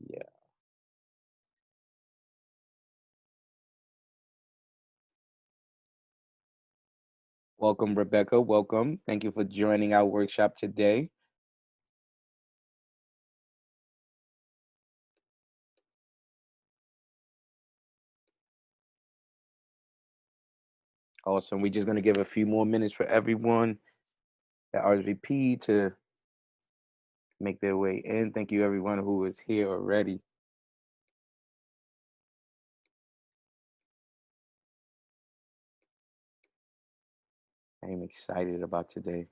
Yeah. Welcome, Rebecca. Welcome. Thank you for joining our workshop today. Awesome. We're just going to give a few more minutes for everyone at RSVP to make their way in. Thank you, everyone who is here already. I am excited about today.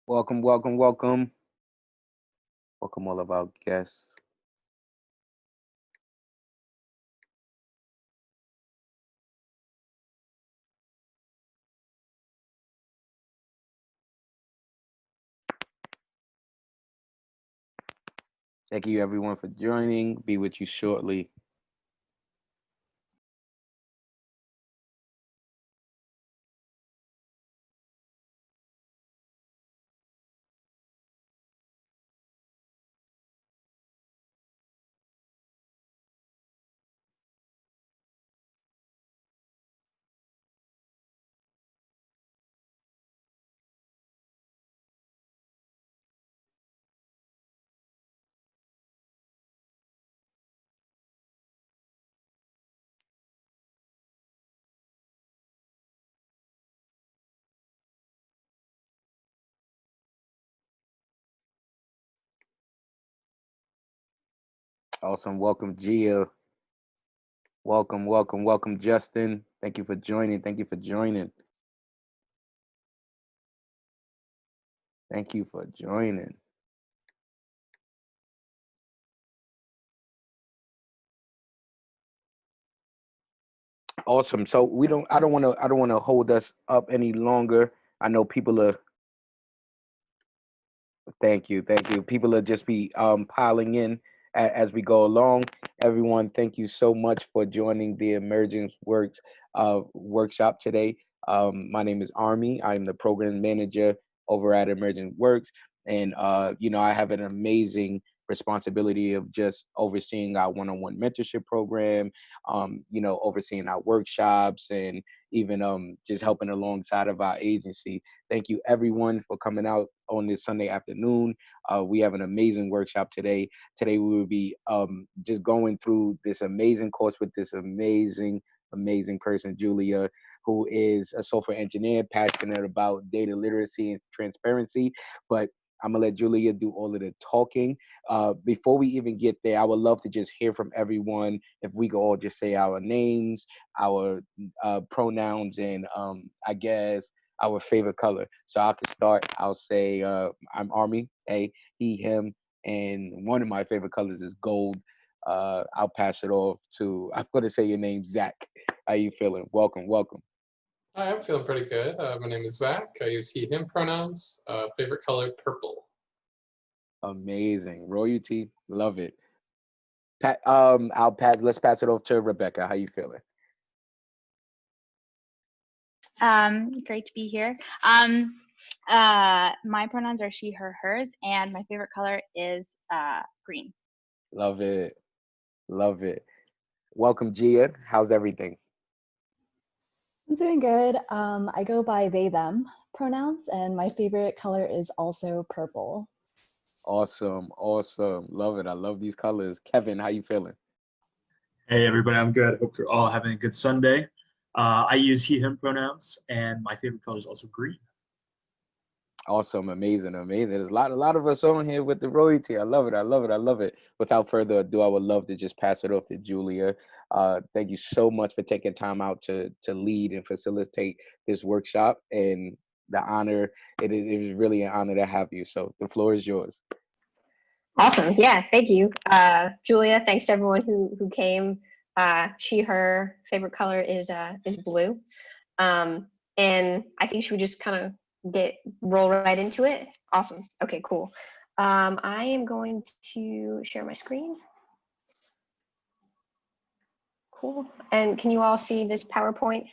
Welcome, welcome, welcome. Welcome, all of our guests. Thank you, everyone, for joining. Be with you shortly. Awesome. Welcome, Gia. Welcome, welcome, welcome, Justin. Thank you for joining. Thank you for joining. Thank you for joining. Awesome. So we don't. I don't want to. I don't want to hold us up any longer. I know people are. Thank you. Thank you. People will just be piling in as we go along. Everyone, thank you so much for joining the Emergent Works workshop today. My name is Army. I'm the program manager over at Emergent Works. And, I have an amazing responsibility of just overseeing our one-on-one mentorship program, overseeing our workshops and even just helping alongside of our agency. Thank you, everyone, for coming out on this Sunday afternoon. We have an amazing workshop today. Today, we will be just going through this amazing course with this amazing person, Julia, who is a software engineer, passionate about data literacy and transparency. But I'm gonna let Julia do all of the talking. Before we even get there, I would love to just hear from everyone. If we could all just say our names, our pronouns, and I guess our favorite color. So I can start. I'll say I'm Army, he, him, and one of my favorite colors is gold. I'll pass it off to. I'm gonna say your name, Zach. How you feeling? Welcome, welcome. Hi, I'm feeling pretty good. My name is Zach. I use he, him pronouns. Favorite color, purple. Amazing royalty. Love it. I'll pass. Let's pass it off to Rebecca. How you feeling? Great to be here. My pronouns are she, her, hers, and my favorite color is green. Love it. Love it. Welcome, Gia. How's everything? I'm doing good. I go by they, them pronouns, and my favorite color is also purple. Awesome. Awesome. Love it. I love these colors. Kevin, how you feeling? Hey everybody, I'm good. Hope you're all having a good Sunday. I use he, him pronouns, and my favorite color is also green. Awesome. Amazing. Amazing. There's a lot of us on here with the royalty. I love it. I love it. I love it. Without further ado, I would love to just pass it off to Julia. Thank you so much for taking time out to lead and facilitate this workshop. And the honor, it is really an honor to have you. So the floor is yours. Awesome. Yeah, thank you. Julia, thanks to everyone who came. She, her favorite color is blue. And I think she would just kind of roll right into it. Awesome. Okay, cool. I am going to share my screen. Cool. And can you all see this PowerPoint?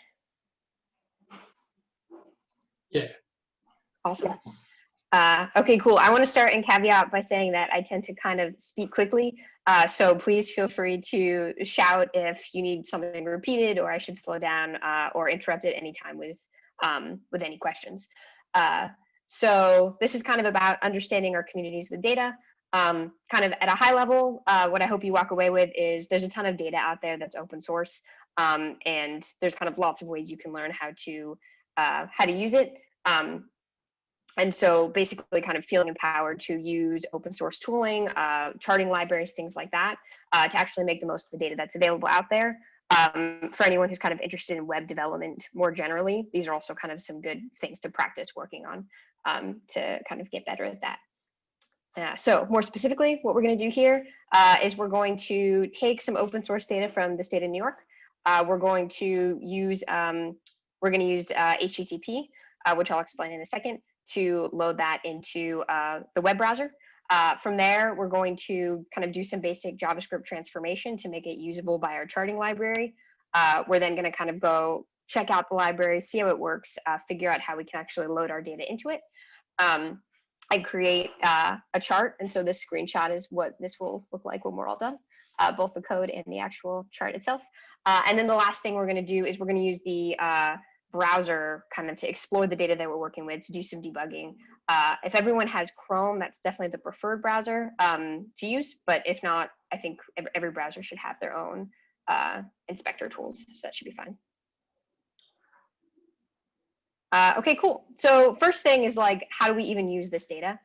Yeah. Awesome. Okay, cool. I want to start and caveat by saying that I tend to kind of speak quickly. So please feel free to shout if you need something repeated or I should slow down or interrupt at any time with any questions. So this is kind of about understanding our communities with data. Kind of at a high level, what I hope you walk away with is there's a ton of data out there that's open source, and there's kind of lots of ways you can learn how to use it. And so basically kind of feeling empowered to use open source tooling, charting libraries, things like that, to actually make the most of the data that's available out there. For anyone who's kind of interested in web development more generally, these are also kind of some good things to practice working on to kind of get better at that. So more specifically, what we're going to do here is we're going to take some open source data from the state of New York. We're going to use HTTP, which I'll explain in a second, to load that into the web browser. From there, we're going to kind of do some basic JavaScript transformation to make it usable by our charting library. We're then going to kind of go check out the library, see how it works, figure out how we can actually load our data into it. I create a chart, and so this screenshot is what this will look like when we're all done, both the code and the actual chart itself. And then the last thing we're going to do is we're going to use the browser kind of to explore the data that we're working with to do some debugging. If everyone has Chrome, that's definitely the preferred browser to use, but if not, I think every browser should have their own inspector tools, so that should be fine. Okay, cool. So first thing is like, how do we even use this data?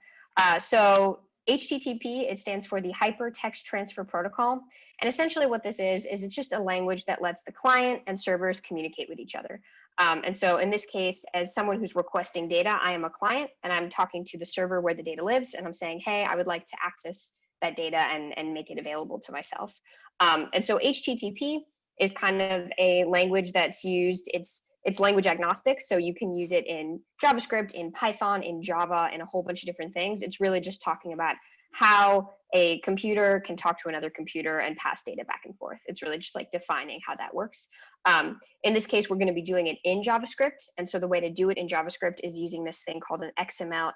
So HTTP, it stands for the Hypertext Transfer Protocol. And essentially what this is it's just a language that lets the client and servers communicate with each other. And so in this case, as someone who's requesting data, I am a client and I'm talking to the server where the data lives. And I'm saying, hey, I would like to access that data and make it available to myself. And so HTTP is kind of a language that's used, it's language agnostic, so you can use it in JavaScript, in Python, in Java, and a whole bunch of different things. It's really just talking about how a computer can talk to another computer and pass data back and forth. It's really just like defining how that works. In this case, we're going to be doing it in JavaScript, and so the way to do it in JavaScript is using this thing called an XML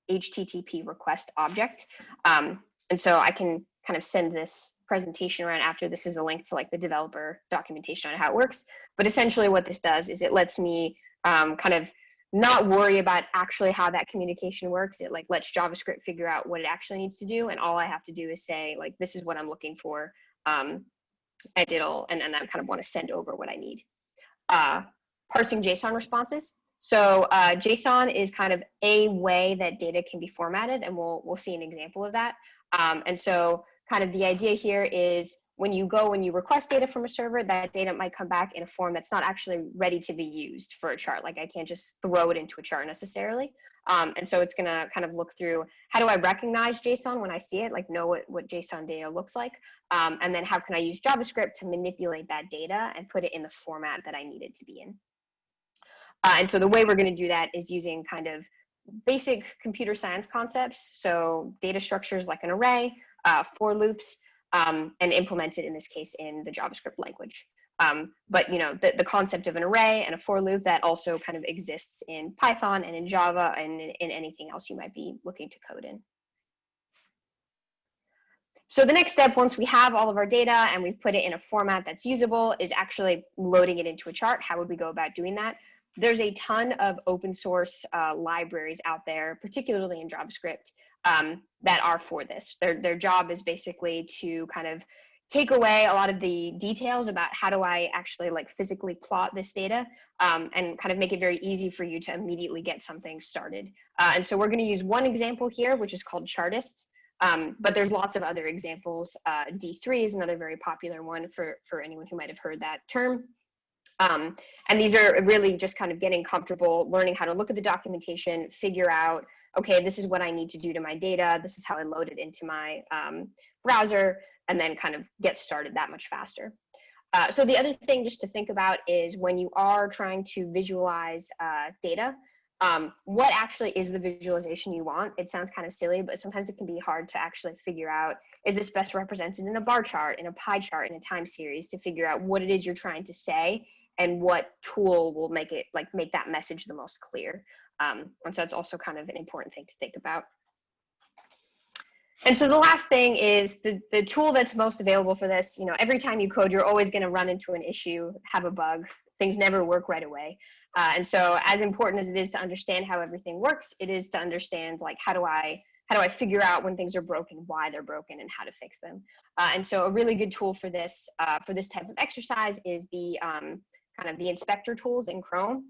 HTTP request object. And so I can kind of send this presentation around after. This is a link to like the developer documentation on how it works. But essentially what this does is it lets me kind of not worry about actually how that communication works. It like lets JavaScript figure out what it actually needs to do. And all I have to do is say like, this is what I'm looking for. And I kind of want to send over what I need. Parsing JSON responses. So JSON is kind of a way that data can be formatted, and we'll see an example of that. And so kind of the idea here is when you request data from a server, that data might come back in a form that's not actually ready to be used for a chart. Like I can't just throw it into a chart necessarily. And so it's gonna kind of look through, how do I recognize JSON when I see it, like know what JSON data looks like? And then how can I use JavaScript to manipulate that data and put it in the format that I need it to be in? And so the way we're gonna do that is using kind of basic computer science concepts. So data structures like an array, for loops, and implemented in this case in the JavaScript language. But the concept of an array and a for loop, that also kind of exists in Python and in Java and in anything else you might be looking to code in. So the next step, once we have all of our data and we've put it in a format that's usable, is actually loading it into a chart. How would we go about doing that? There's a ton of open source libraries out there, particularly in JavaScript, that are for this. Their job is basically to kind of take away a lot of the details about how do I actually like physically plot this data, and kind of make it very easy for you to immediately get something started. And so we're going to use one example here, which is called Chartists. But there's lots of other examples. D3 is another very popular one for anyone who might have heard that term. And these are really just kind of getting comfortable, learning how to look at the documentation, figure out, okay, this is what I need to do to my data. This is how I load it into my browser, and then kind of get started that much faster. So the other thing just to think about is when you are trying to visualize data, what actually is the visualization you want? It sounds kind of silly, but sometimes it can be hard to actually figure out, is this best represented in a bar chart, in a pie chart, in a time series, to figure out what it is you're trying to say and what tool will make it make that message the most clear. And so it's also kind of an important thing to think about. And so the last thing is the tool that's most available for this. Every time you code, you're always going to run into an issue, have a bug. Things never work right away. And so as important as it is to understand how everything works, it is to understand like how do I figure out when things are broken, why they're broken, and how to fix them. And so a really good tool for this type of exercise is the kind of the inspector tools in Chrome.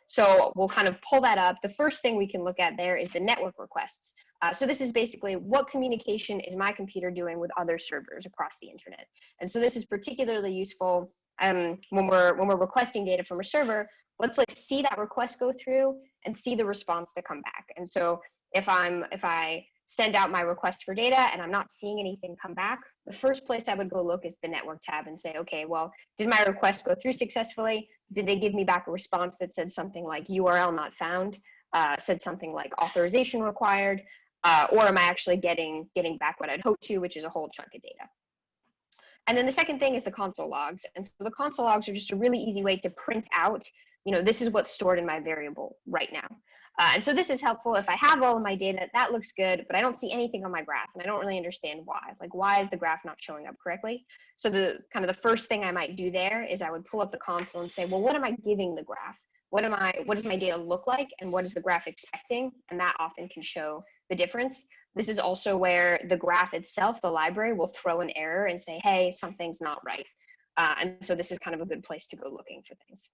So we'll kind of pull that up. The first thing we can look at there is the network requests. So this is basically what communication is my computer doing with other servers across the internet. And so this is particularly useful when we're requesting data from a server. Let's see that request go through and see the response to come back. And so if I send out my request for data and I'm not seeing anything come back, the first place I would go look is the network tab and say, okay, well, did my request go through successfully? Did they give me back a response that said something like URL not found, said something like authorization required, or am I actually getting back what I'd hoped to, which is a whole chunk of data? And then the second thing is the console logs. And so the console logs are just a really easy way to print out, this is what's stored in my variable right now. And so this is helpful if I have all of my data, that looks good, but I don't see anything on my graph and I don't really understand why. Like, why is the graph not showing up correctly? So the first thing I might do there is I would pull up the console and say, well, what am I giving the graph? What does my data look like? And what is the graph expecting? And that often can show the difference. This is also where the graph itself, the library, will throw an error and say, hey, something's not right. And so this is kind of a good place to go looking for things.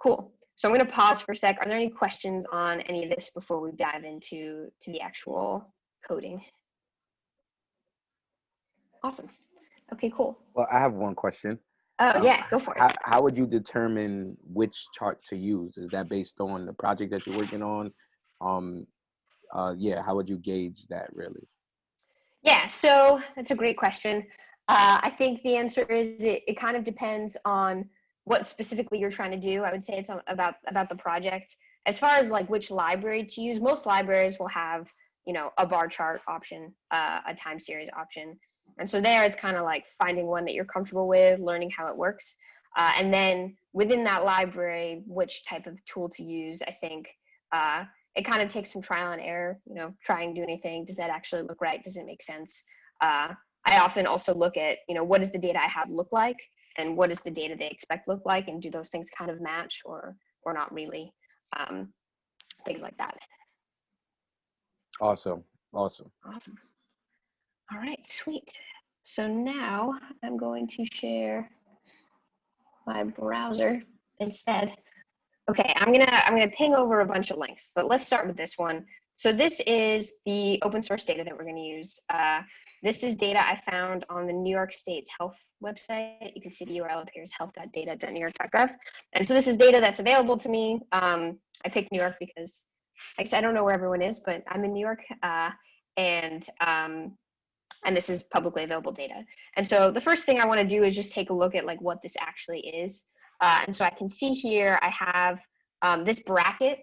Cool. So I'm going to pause for a sec. Are there any questions on any of this before we dive into the actual coding? Awesome. Okay, cool. Well, I have one question. Oh, yeah, go for it. How would you determine which chart to use? Is that based on the project that you're working on? Yeah, how would you gauge that really? Yeah, so that's a great question. I think the answer is it kind of depends on what specifically you're trying to do. I would say it's about the project. As far as like which library to use, most libraries will have, a bar chart option, a time series option. And so there it's kind of like finding one that you're comfortable with, learning how it works. And then within that library, which type of tool to use, I think it kind of takes some trial and error, try and do anything. Does that actually look right? Does it make sense? I often also look at, what does the data I have look like? And what does the data they expect look like? And do those things kind of match or not really? Things like that. Awesome. All right, sweet. So now I'm going to share my browser instead. Okay, I'm gonna ping over a bunch of links, but let's start with this one. So this is the open source data that we're gonna use. This is data I found on the New York State's health website. You can see the URL up here is health.data.newyork.gov. And so this is data that's available to me. I picked New York because I guess I don't know where everyone is, but I'm in New York. And this is publicly available data. And so the first thing I wanna do is just take a look at like what this actually is. And so I can see here I have this bracket,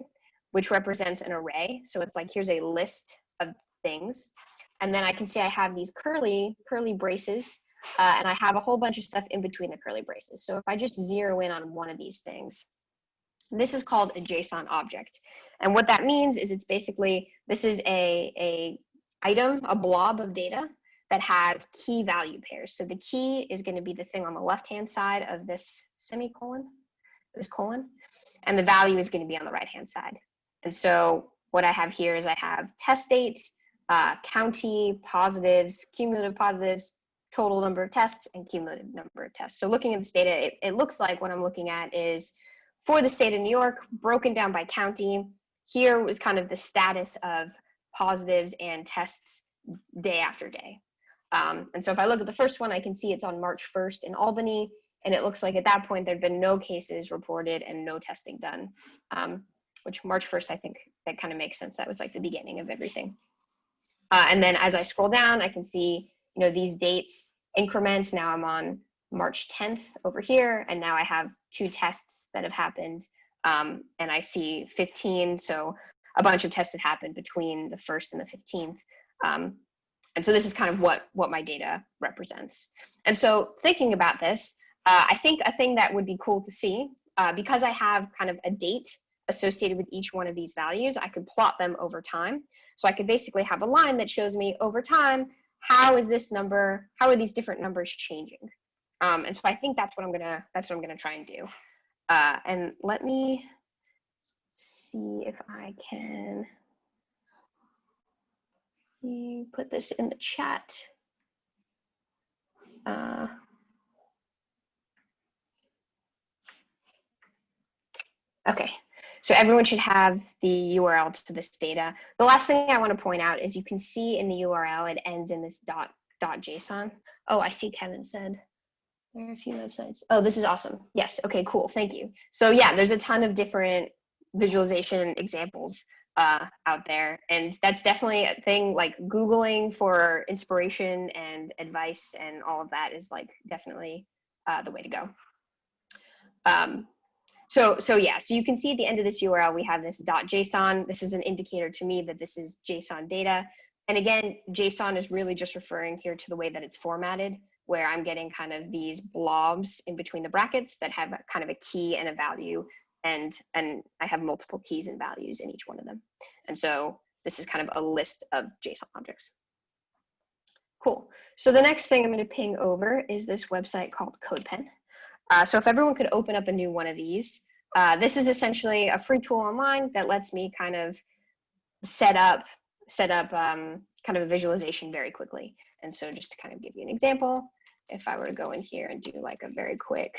which represents an array. So it's like, here's a list of things. And then I can see I have these curly braces, and I have a whole bunch of stuff in between the curly braces. So if I just zero in on one of these things, this is called a JSON object. And what that means is it's basically, this is a item, a blob of data that has key value pairs. So the key is going to be the thing on the left-hand side of this semicolon, this colon, and the value is going to be on the right-hand side. And so what I have here is I have test date, county, positives, cumulative positives, total number of tests, and cumulative number of tests. So looking at this data, it looks like what I'm looking at is for the state of New York, broken down by county. Here was kind of the status of positives and tests day after day. And so if I look at the first one, I can see it's on March 1st in Albany, and it looks like at that point there'd been no cases reported and no testing done, which March 1st, I think that kind of makes sense. That was like the beginning of everything. And then as I scroll down, I can see, you know, these dates increments. Now I'm on March 10th over here, and now I have 2 tests that have happened, and I see 15. So a bunch of tests have happened between the 1st and the 15th. And so this is kind of what my data represents. And so thinking about this, I think a thing that would be cool to see, because I have kind of a date associated with each one of these values, I could plot them over time. So I could basically have a line that shows me over time, how is this number, how are these different numbers changing? And so I think that's what I'm gonna try and do. And let me see if I can put this in the chat. Okay, so everyone should have the URL to this data. The last thing I want to point out is you can see in the URL, it ends in this .json. Oh, I see Kevin said there are a few websites. Oh, this is awesome. Yes, okay, cool, thank you. So yeah, there's a ton of different visualization examples out there, and that's definitely a thing. Like Googling for inspiration and advice and all of that is like definitely the way to go. So yeah, so you can see at the end of this URL, we have this .json. This is an indicator to me that this is JSON data. And again, JSON is really just referring here to the way that it's formatted, where I'm getting kind of these blobs in between the brackets that have kind of a key and a value, and I have multiple keys and values in each one of them. And so this is kind of a list of JSON objects. Cool. So the next thing I'm going to ping over is this website called CodePen. So if everyone could open up a new one of these, this is essentially a free tool online that lets me kind of set up kind of a visualization very quickly. And so just to kind of give you an example, if I were to go in here and do like a very quick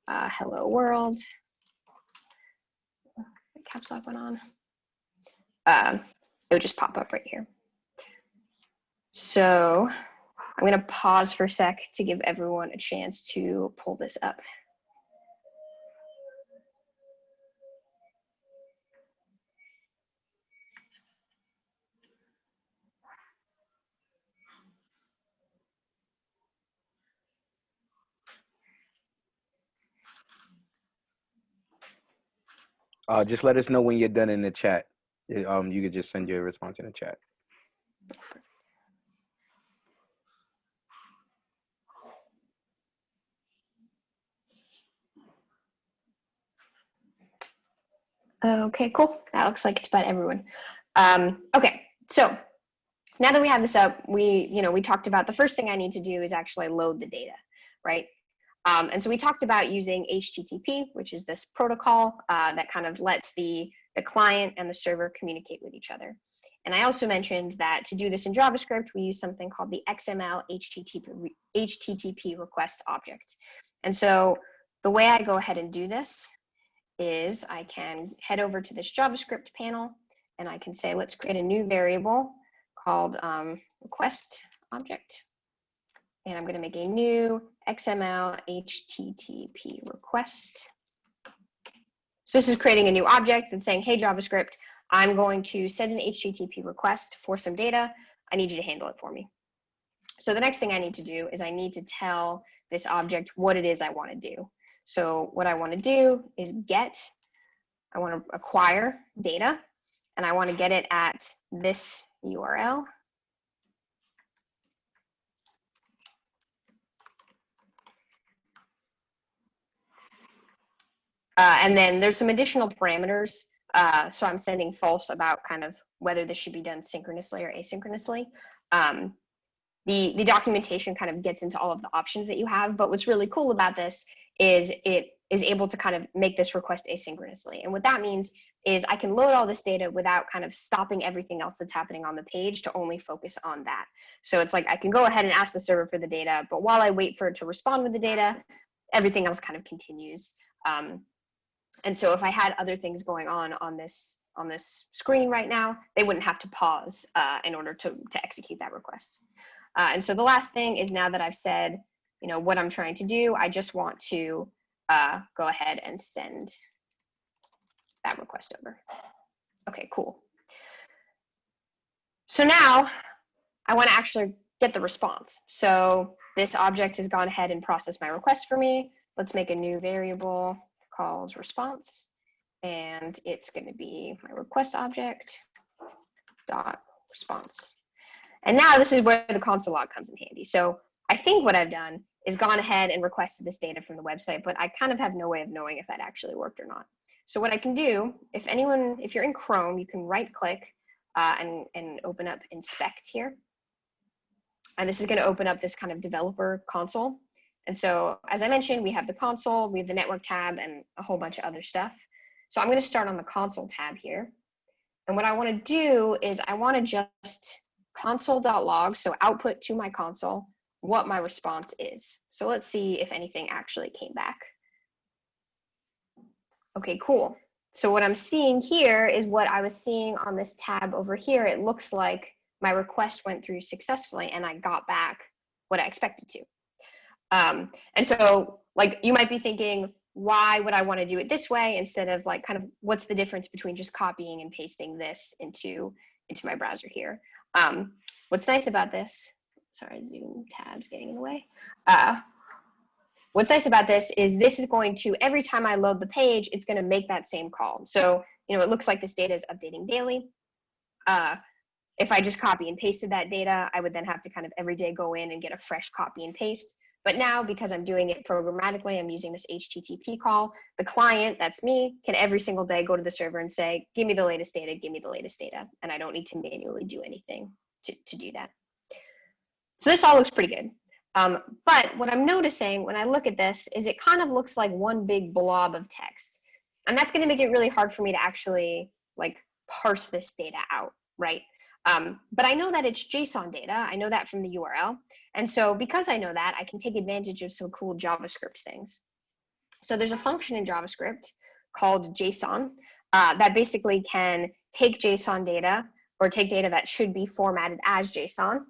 hello world, caps lock went on, it would just pop up right here. So I'm going to pause for a sec to give everyone a chance to pull this up. Just let us know when you're done in the chat. You could just send your response in the chat. Okay, cool. That looks like it's about everyone. Okay, so now that we have this up, we talked about the first thing I need to do is actually load the data, right? And so we talked about using HTTP, which is this protocol that kind of lets the client and the server communicate with each other. And I also mentioned that to do this in JavaScript, we use something called the XML HTTP request object. And so the way I go ahead and do this is I can head over to this JavaScript panel, and I can say, let's create a new variable called request object. And I'm going to make a new XML HTTP request. So this is creating a new object and saying, hey, JavaScript, I'm going to send an HTTP request for some data. I need you to handle it for me. So the next thing I need to do is I need to tell this object what it is I want to do. So what I want to do is I want to acquire data, and I want to get it at this URL. And then there's some additional parameters. So I'm sending false about kind of whether this should be done synchronously or asynchronously. The documentation kind of gets into all of the options that you have, but what's really cool about this is it is able to kind of make this request asynchronously. And what that means is I can load all this data without kind of stopping everything else that's happening on the page to only focus on that. So it's like I can go ahead and ask the server for the data, but while I wait for it to respond with the data, everything else kind of continues. And so if I had other things going on this screen right now, they wouldn't have to pause in order to execute that request. And so the last thing is, now that I've said, you know, what I'm trying to do, I just want to go ahead and send that request over. Okay, cool. So now I want to actually get the response. So this object has gone ahead and processed my request for me. Let's make a new variable called response, and it's going to be my request object dot response. And now this is where the console log comes in handy. So I think what I've done is gone ahead and requested this data from the website, but I kind of have no way of knowing if that actually worked or not. So what I can do, if you're in Chrome, you can right click and open up inspect here. And this is going to open up this kind of developer console. And so, as I mentioned, we have the console, we have the network tab, and a whole bunch of other stuff. So I'm going to start on the console tab here. And what I want to do is I want to just console.log, so output to my console, what my response is. So let's see if anything actually came back. Okay, cool. So what I'm seeing here is what I was seeing on this tab over here. It looks like my request went through successfully and I got back what I expected to. And so, like, you might be thinking, why would I want to do it this way instead of, like, kind of what's the difference between just copying and pasting this into my browser here? What's nice about this, sorry, Zoom tab's getting in the way. What's nice about this is going to, every time I load the page, it's going to make that same call. So, you know, it looks like this data is updating daily. If I just copy and pasted that data, I would then have to kind of every day go in and get a fresh copy and paste. But now, because I'm doing it programmatically, I'm using this HTTP call, the client, that's me, can every single day go to the server and say, give me the latest data, give me the latest data. And I don't need to manually do anything to do that. So this all looks pretty good. But what I'm noticing when I look at this is it kind of looks like one big blob of text. And that's going to make it really hard for me to actually, like, parse this data out, right? But I know that it's JSON data. I know that from the URL. And so because I know that, I can take advantage of some cool JavaScript things. So there's a function in JavaScript called JSON that basically can take JSON data, or take data that should be formatted as JSON,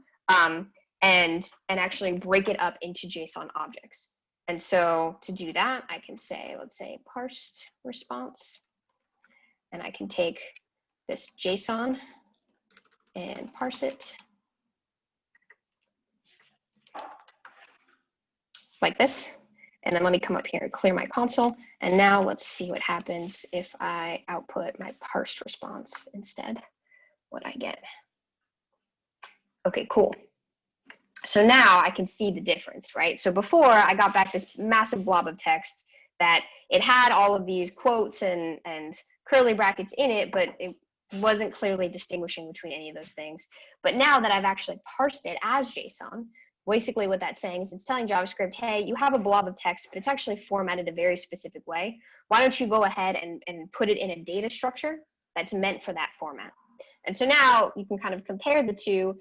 and actually break it up into JSON objects. And so to do that, I can say, let's say parsed response, and I can take this JSON and parse it like this. And then let me come up here and clear my console. And now let's see what happens if I output my parsed response instead, what I get. Okay, cool. So now I can see the difference, right? So before, I got back this massive blob of text that it had all of these quotes and curly brackets in it, but it wasn't clearly distinguishing between any of those things. But now that I've actually parsed it as JSON, basically what that's saying is it's telling JavaScript, hey, you have a blob of text, but it's actually formatted a very specific way. Why don't you go ahead and put it in a data structure that's meant for that format? And so now you can kind of compare the two.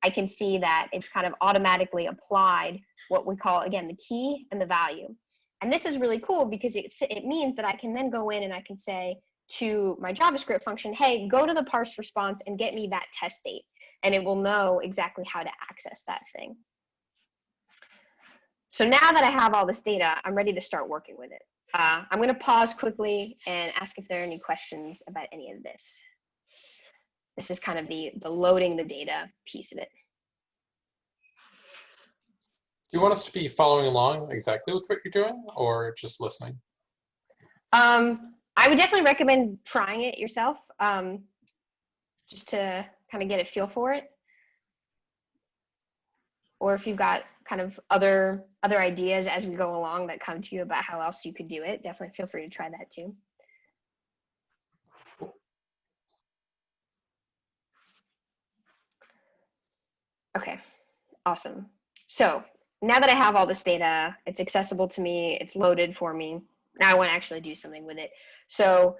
I can see that it's kind of automatically applied what we call, again, the key and the value. And this is really cool because it means that I can then go in and I can say to my JavaScript function, hey, go to the parse response and get me that test state. And it will know exactly how to access that thing. So now that I have all this data, I'm ready to start working with it. I'm going to pause quickly and ask if there are any questions about any of this. This is kind of the loading the data piece of it. Do you want us to be following along exactly with what you're doing, or just listening? I would definitely recommend trying it yourself, just to kind of get a feel for it. or if you've got kind of other ideas as we go along that come to you about how else you could do it, definitely feel free to try that too. Okay, awesome. So now that I have all this data, it's accessible to me, it's loaded for me. Now I want to actually do something with it. So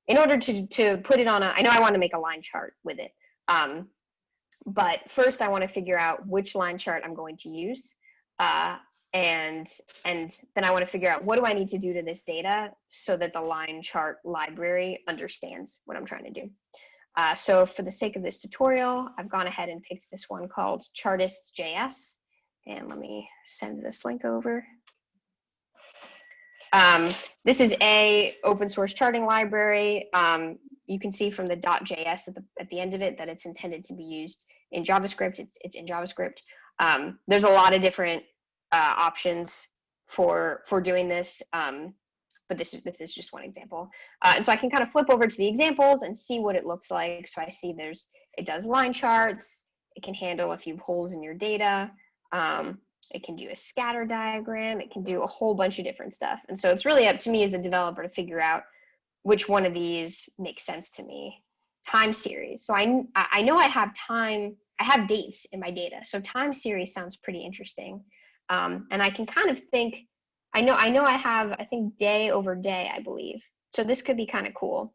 in order to put it on I know I want to make a line chart with it. But first I want to figure out which line chart I'm going to use. And then I want to figure out what do I need to do to this data so that the line chart library understands what I'm trying to do. So for the sake of this tutorial, I've gone ahead and picked this one called Chartist.js. And let me send this link over. This is a open source charting library. You can see from the .js at the end of it that it's intended to be used in JavaScript. It's in JavaScript. There's a lot of different options for doing this. But this is just one example. And so I can kind of flip over to the examples and see what it looks like. So I see it does line charts. It can handle a few holes in your data. It can do a scatter diagram. It can do a whole bunch of different stuff. And so it's really up to me as the developer to figure out which one of these makes sense to me. Time series. So I know I have dates in my data. So time series sounds pretty interesting. And I can kind of think, I know I have, I think day over day, I believe. So this could be kind of cool.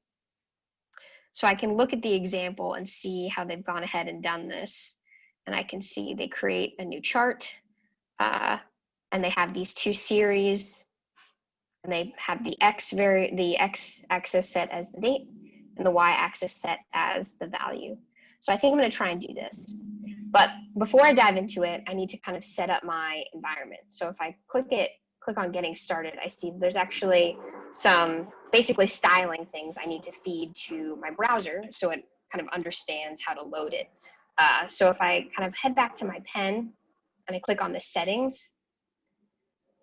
So I can look at the example and see how they've gone ahead and done this. And I can see they create a new chart and they have these two series and they have the x-axis set as the date and the y-axis set as the value. So I think I'm going to try and do this. But before I dive into it, I need to kind of set up my environment. So if I click on getting started, I see there's actually some basically styling things I need to feed to my browser so it kind of understands how to load it. So if I kind of head back to my pen and I click on the settings,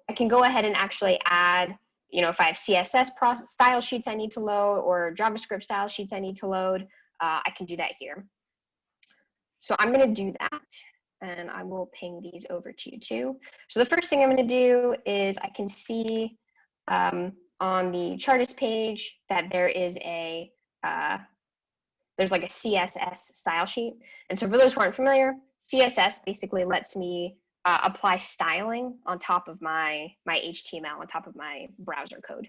I can go ahead and actually add, if I have CSS style sheets I need to load or JavaScript style sheets I need to load, I can do that here. So I'm going to do that, and I will ping these over to you too. So the first thing I'm going to do is I can see on the Chartist page that there is there's like a CSS style sheet. And so for those who aren't familiar, CSS basically lets me apply styling on top of my HTML, on top of my browser code.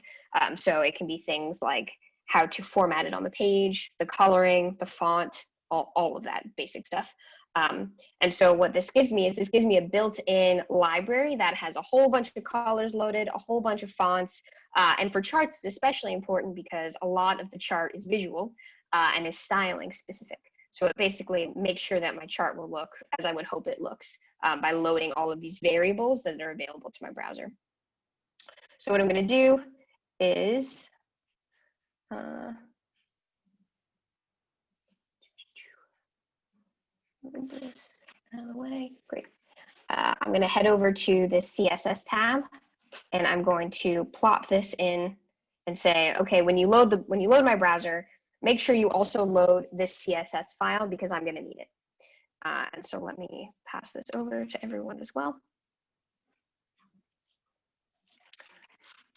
So it can be things like how to format it on the page, the coloring, the font, all of that basic stuff. And so what this gives me is this gives me a built-in library that has a whole bunch of colors loaded, a whole bunch of fonts. And for charts, it's especially important because a lot of the chart is visual and is styling specific. So it basically makes sure that my chart will look as I would hope it looks by loading all of these variables that are available to my browser. So what I'm going to do is move this out of the way. Great. I'm going to head over to the CSS tab, and I'm going to plop this in and say, okay, when you load my browser, make sure you also load this CSS file because I'm going to need it. And so let me pass this over to everyone as well.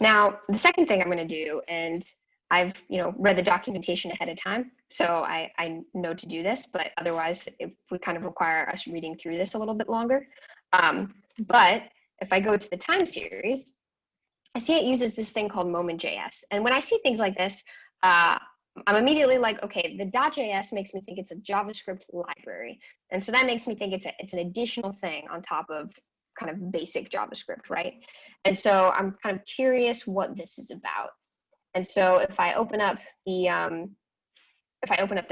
Now, the second thing I'm going to do, and I've read the documentation ahead of time, so I know to do this, but otherwise it would kind of require us reading through this a little bit longer. But if I go to the time series, I see it uses this thing called Moment.js. And when I see things like this, I'm immediately like, okay, the .js makes me think it's a JavaScript library. And so that makes me think it's an additional thing on top of kind of basic JavaScript, right? And so I'm kind of curious what this is about. And so if I open up the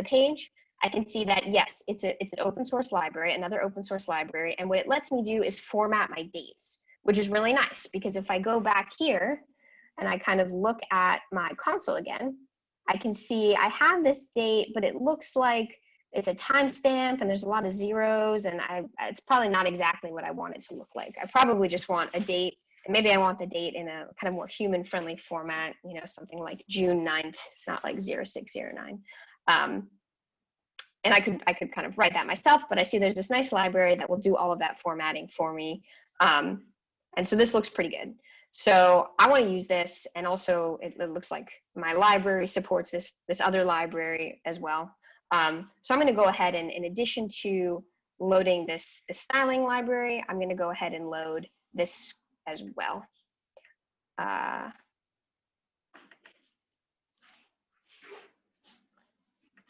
page, I can see that yes, it's an open source library, another open source library, and what it lets me do is format my dates, which is really nice because if I go back here and I kind of look at my console again, I can see I have this date, but it looks like it's a timestamp and there's a lot of zeros, and it's probably not exactly what I want it to look like. I probably just want a date, and maybe I want the date in a kind of more human-friendly format, something like June 9th, not like 0609. And I could kind of write that myself, but I see there's this nice library that will do all of that formatting for me. And so this looks pretty good. So I want to use this, and also it looks like my library supports this other library as well. So I'm going to go ahead and, in addition to loading this styling library, I'm going to go ahead and load this as well.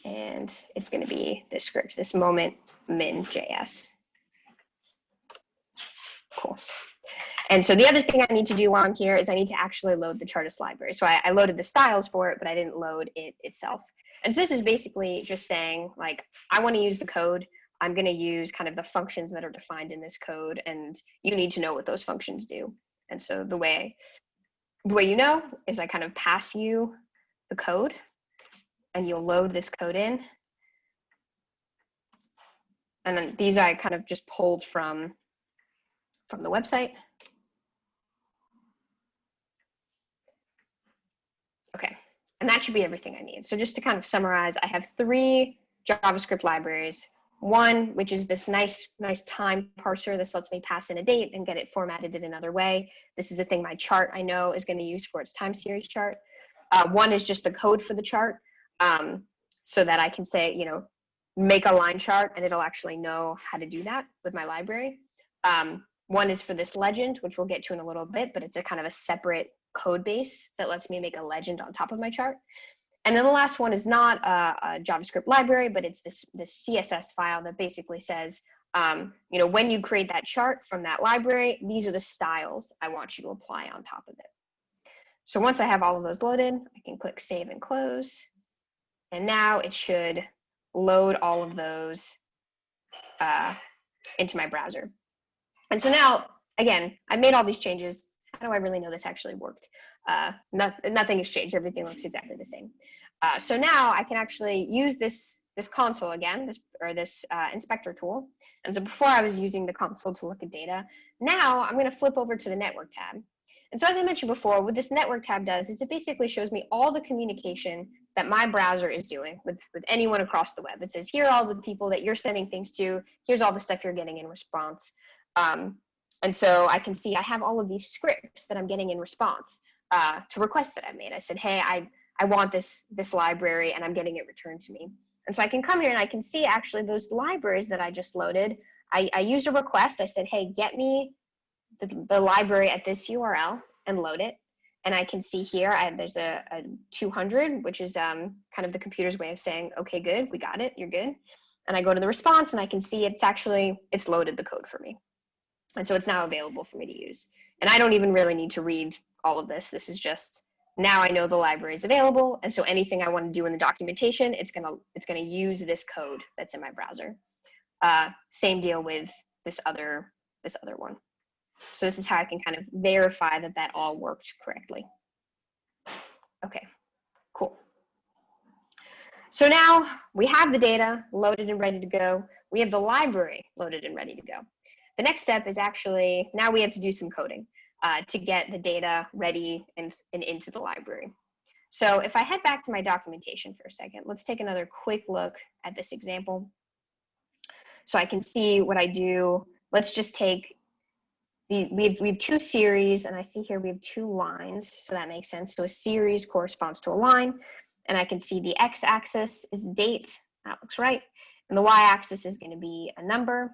And it's going to be this script, this moment min.js. Cool. And so the other thing I need to do while I'm here is I need to actually load the Chartist library. So I loaded the styles for it, but I didn't load it itself. And so this is basically just saying, like, I want to use the code. I'm going to use kind of the functions that are defined in this code, and you need to know what those functions do. And so the way you know is I kind of pass you the code, and you'll load this code in. And then these I kind of just pulled from the website. Okay, and that should be everything I need. So just to kind of summarize, I have 3 JavaScript libraries. One, which is this nice time parser. This lets me pass in a date and get it formatted in another way. This is a thing my chart I know is going to use for its time series chart. One is just the code for the chart, so that I can say, you know, make a line chart, and it'll actually know how to do that with my library. One is for this legend, which we'll get to in a little bit, but it's a kind of a separate code base that lets me make a legend on top of my chart. And then the last one is not a JavaScript library, but it's this CSS file that basically says, you know, when you create that chart from that library, these are the styles I want you to apply on top of it. So once I have all of those loaded, I can click save and close. And now it should load all of those into my browser. And so now, again, I made all these changes. How do I really know this actually worked? Nothing has changed. Everything looks exactly the same. So now I can actually use this console again, this inspector tool. And so before I was using the console to look at data. Now I'm going to flip over to the network tab. And so as I mentioned before, what this network tab does is it basically shows me all the communication that my browser is doing with anyone across the web. It says, here are all the people that you're sending things to. Here's all the stuff you're getting in response. And so I can see I have all of these scripts that I'm getting in response to requests that I've made. I said, hey, I want this library, and I'm getting it returned to me. And so I can come here and I can see actually those libraries that I just loaded. I used a request. I said, hey, get me the library at this URL and load it. And I can see here there's a 200, which is kind of the computer's way of saying, okay, good, we got it, you're good. And I go to the response and I can see it's loaded the code for me. And so it's now available for me to use. And I don't even really need to read all of this. This is just, now I know the library is available. And so anything I want to do in the documentation, it's gonna use this code that's in my browser. Same deal with this other one. So this is how I can kind of verify that all worked correctly. Okay, cool. So now we have the data loaded and ready to go. We have the library loaded and ready to go. The next step is actually, now we have to do some coding to get the data ready and into the library. So if I head back to my documentation for a second, let's take another quick look at this example. So I can see what I do. Let's just take, we have 2 series, and I see here we have 2 lines, so that makes sense. So a series corresponds to a line, and I can see the x-axis is date, that looks right, and the y-axis is going to be a number.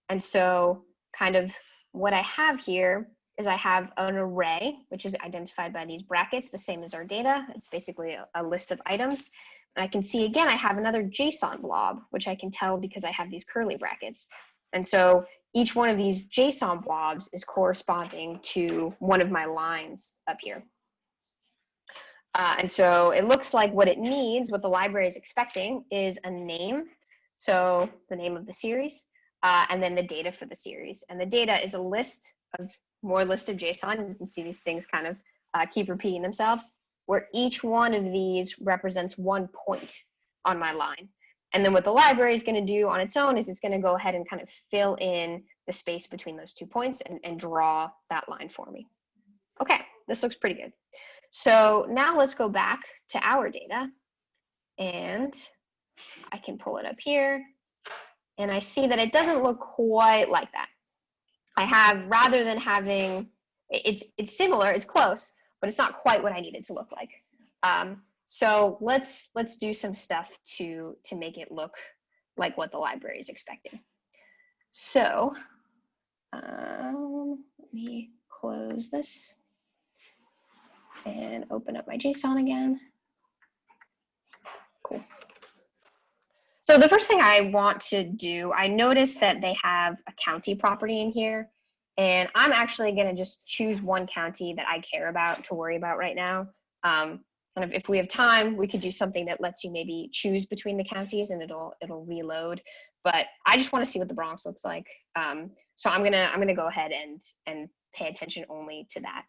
And so kind of what I have here is I have an array, which is identified by these brackets, the same as our data. It's basically a list of items. And I can see, again, I have another JSON blob, which I can tell because I have these curly brackets. And so each one of these JSON blobs is corresponding to one of my lines up here. And so it looks like what it needs, what the library is expecting, is a name. So the name of the series, and then the data for the series. And the data is a list of more listed JSON. You can see these things kind of keep repeating themselves, where each one of these represents 1 point on my line. And then what the library is going to do on its own is it's going to go ahead and kind of fill in the space between those 2 points and draw that line for me. Okay, this looks pretty good. So now let's go back to our data, and I can pull it up here, and I see that it doesn't look quite like that. I have, rather than having, it's similar, it's close, but it's not quite what I need it to look like. So let's do some stuff to make it look like what the library is expecting. So let me close this and open up my JSON again. Cool. So the first thing I want to do, I noticed that they have a county property in here, and I'm actually going to just choose one county that I care about to worry about right now. Kind of if we have time, we could do something that lets you maybe choose between the counties and it'll reload. But I just want to see what the Bronx looks like. So I'm gonna go ahead and pay attention only to that.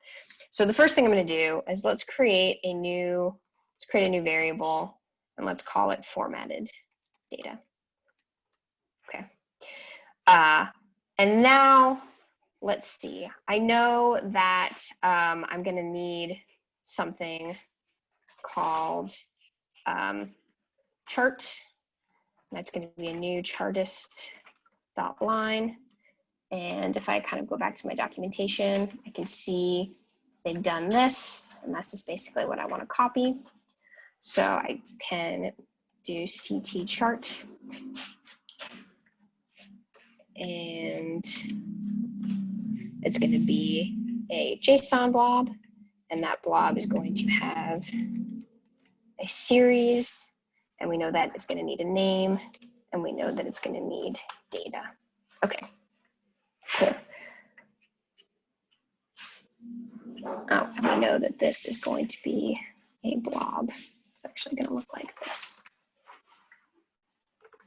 So the first thing I'm going to do is let's create a new variable, and let's call it formatted data. Okay. And now let's see. I know that I'm going to need something called chart. That's going to be a new chartist.line. And if I kind of go back to my documentation, I can see they've done this, and that's just basically what I want to copy. So I can do CT chart, and it's going to be a JSON blob, and that blob is going to have a series, and we know that it's going to need a name, and we know that it's going to need data. Okay, cool. Oh, and we know that this is going to be a blob. It's actually going to look like this.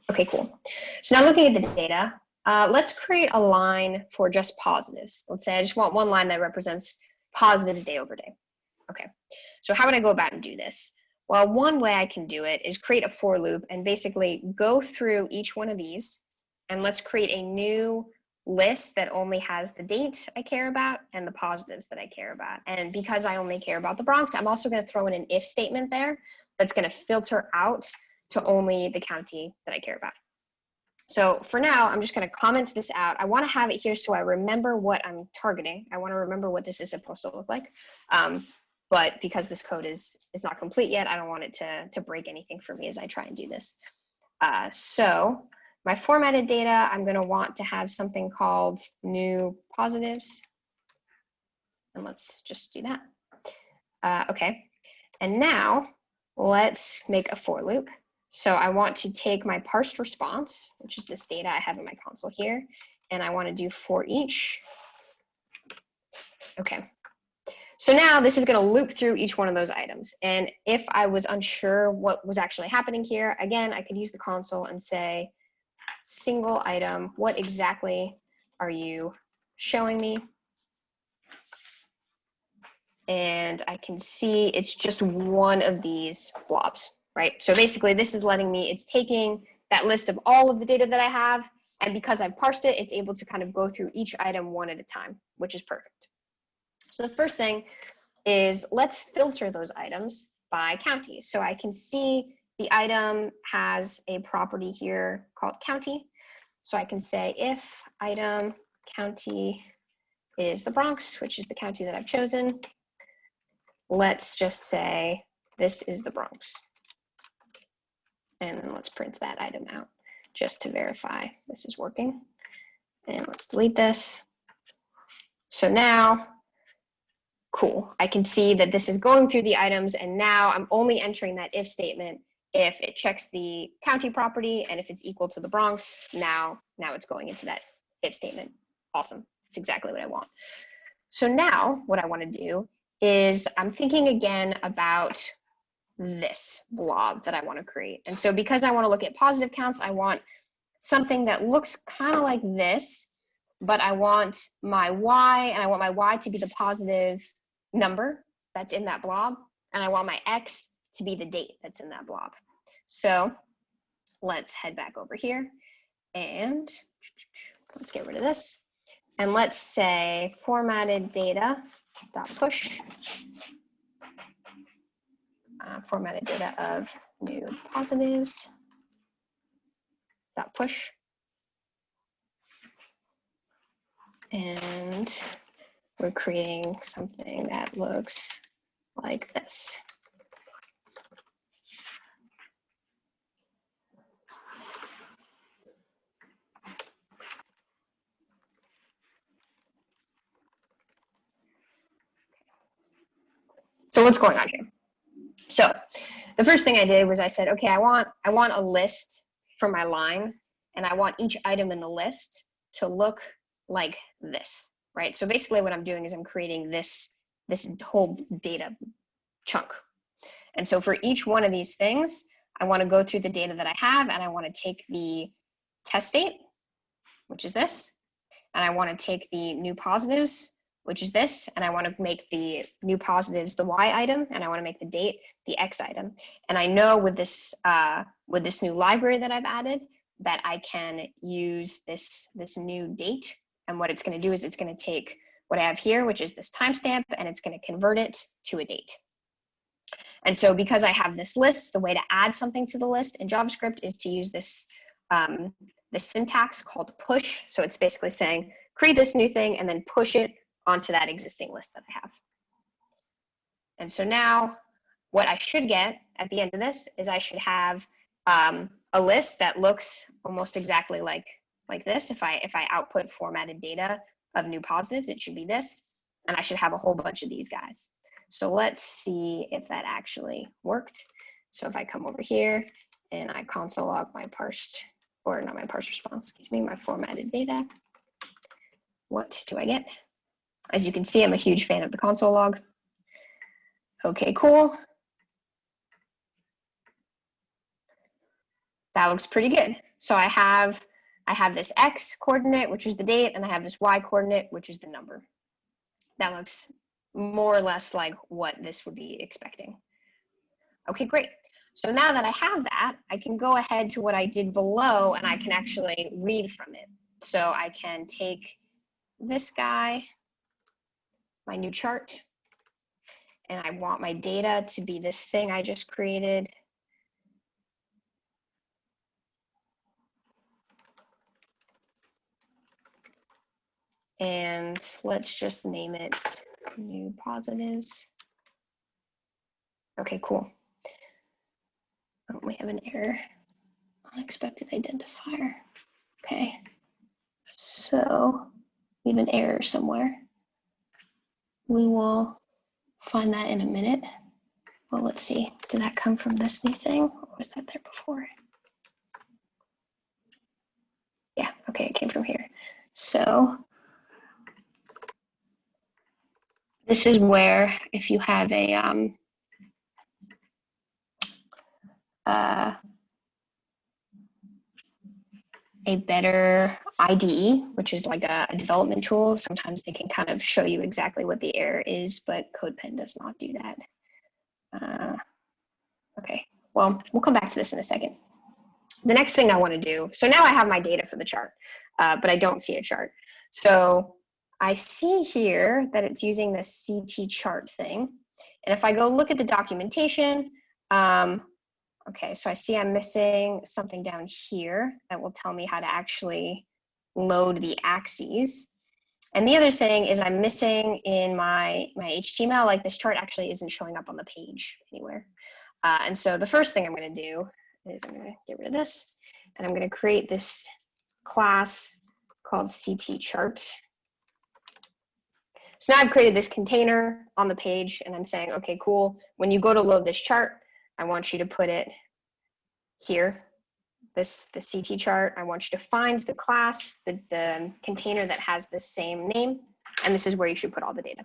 Okay, cool. So now looking at the data, let's create a line for just positives. Let's say I just want one line that represents positives day over day. Okay, so how would I go about and do this? Well, one way I can do it is create a for loop and basically go through each one of these, and let's create a new list that only has the date I care about and the positives that I care about. And because I only care about the Bronx, I'm also going to throw in an if statement there that's going to filter out to only the county that I care about. So for now, I'm just going to comment this out. I want to have it here so I remember what I'm targeting. I want to remember what this is supposed to look like. But because this code is not complete yet, I don't want it to break anything for me as I try and do this. So my formatted data, I'm going to want to have something called new positives. And let's just do that. Okay. And now let's make a for loop. So I want to take my parsed response, which is this data I have in my console here, and I want to do for each. Okay. So now this is going to loop through each one of those items. And if I was unsure what was actually happening here, again, I could use the console and say, single item, what exactly are you showing me? And I can see it's just one of these blobs, right? So basically this is letting me, it's taking that list of all of the data that I have, and because I've parsed it, it's able to kind of go through each item one at a time, which is perfect. So the first thing is let's filter those items by county. So I can see the item has a property here called county. So I can say if item county is the Bronx, which is the county that I've chosen, let's just say this is the Bronx. And then let's print that item out just to verify this is working. And let's delete this. So now, cool, I can see that this is going through the items, and now I'm only entering that if statement if it checks the county property, and if it's equal to the Bronx, now it's going into that if statement. Awesome, it's exactly what I want. So now what I want to do is I'm thinking again about this blob that I want to create. And so because I want to look at positive counts, I want something that looks kind of like this, but I want my Y, and I want my Y to be the positive number that's in that blob, and I want my X to be the date that's in that blob. So let's head back over here and let's get rid of this. And let's say formatted data dot push, formatted data of new positives. dot push. And we're creating something that looks like this. So what's going on here? So the first thing I did was I said, okay, I want a list for my line, and I want each item in the list to look like this, right? So basically what I'm doing is I'm creating this whole data chunk. And so for each one of these things, I want to go through the data that I have, and I want to take the test date, which is this, and I want to take the new positives, which is this, and I want to make the new positives the Y item, and I want to make the date the X item. And I know with this new library that I've added that I can use this new date, and what it's going to do is it's going to take what I have here, which is this timestamp, and it's going to convert it to a date. And so because I have this list, the way to add something to the list in JavaScript is to use this syntax called push. So it's basically saying, create this new thing and then push it onto that existing list that I have. And so now what I should get at the end of this is I should have a list that looks almost exactly like this. If I output formatted data of new positives, it should be this. And I should have a whole bunch of these guys. So let's see if that actually worked. So if I come over here and I console log my parsed, or not my parsed response, excuse me, my formatted data, what do I get? As you can see, I'm a huge fan of the console log. Okay, cool. That looks pretty good. So I have this X coordinate, which is the date, and I have this Y coordinate, which is the number. That looks more or less like what this would be expecting. Okay, great. So now that I have that, I can go ahead to what I did below, and I can actually read from it. So I can take this guy, my new chart, and I want my data to be this thing I just created. And let's just name it new positives. Okay, cool. Oh, we have an error. Unexpected identifier. Okay. So we have an error somewhere. We will find that in a minute. Well, let's see. Did that come from this new thing, or was that there before? Yeah, okay, it came from here. So this is where if you have a better IDE, which is like a development tool, sometimes they can kind of show you exactly what the error is, but CodePen does not do that. Okay, well, we'll come back to this in a second. The next thing I want to do, so now I have my data for the chart, but I don't see a chart. So I see here that it's using this CT chart thing. And if I go look at the documentation, okay, so I see I'm missing something down here that will tell me how to actually load the axes. And the other thing is I'm missing in my HTML, like this chart actually isn't showing up on the page anywhere. And so the first thing I'm going to do is I'm going to get rid of this, and I'm going to create this class called CT chart. So now I've created this container on the page, and I'm saying, okay, cool. When you go to load this chart, I want you to put it here, the CT chart. I want you to find the class, the container that has the same name, and this is where you should put all the data.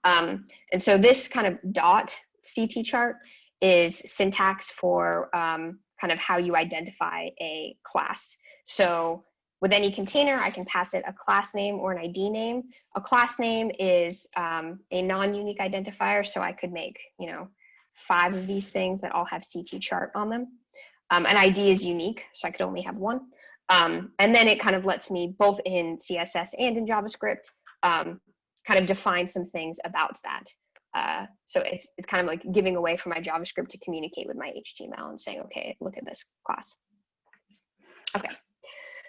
And so this kind of dot CT chart is syntax for kind of how you identify a class. So with any container, I can pass it a class name or an ID name. A class name is a non-unique identifier, so I could make 5 of these things that all have CT chart on them. An ID is unique, so I could only have 1. And then it kind of lets me, both in CSS and in JavaScript, kind of define some things about that. So it's kind of like giving away from my JavaScript to communicate with my HTML and saying, okay, look at this class. Okay,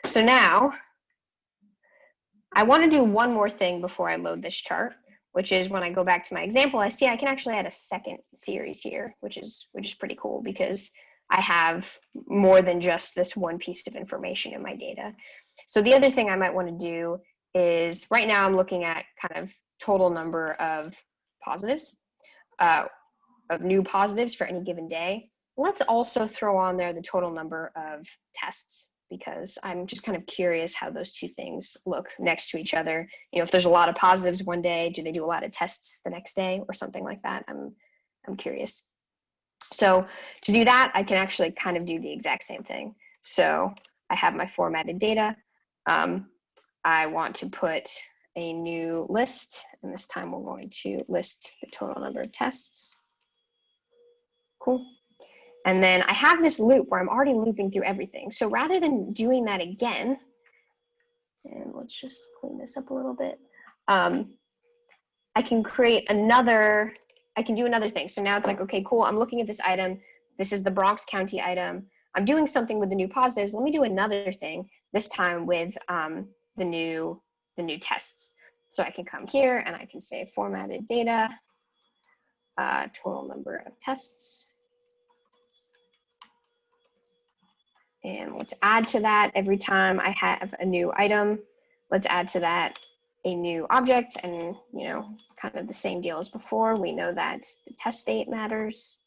so now I want to do one more thing before I load this chart, which is when I go back to my example, I see I can actually add a second series here, which is pretty cool because I have more than just this one piece of information in my data. So the other thing I might want to do is, right now I'm looking at kind of total number of positives, of new positives for any given day. Let's also throw on there the total number of tests, because I'm just kind of curious how those two things look next to each other. You know, if there's a lot of positives one day, do they do a lot of tests the next day or something like that? I'm curious. So to do that, I can actually kind of do the exact same thing. So I have my formatted data. I want to put a new list, and this time we're going to list the total number of tests. Cool. And then I have this loop where I'm already looping through everything. So rather than doing that again, and let's just clean this up a little bit, I can create another, I can do another thing. So now it's like, okay, cool, I'm looking at this item. This is the Bronx County item. I'm doing something with the new positives. Let me do another thing, this time with the new tests. So I can come here and I can say formatted data, total number of tests. And let's add to that every time I have a new item. Let's add to that a new object, and you know, kind of the same deal as before. We know that the test state matters,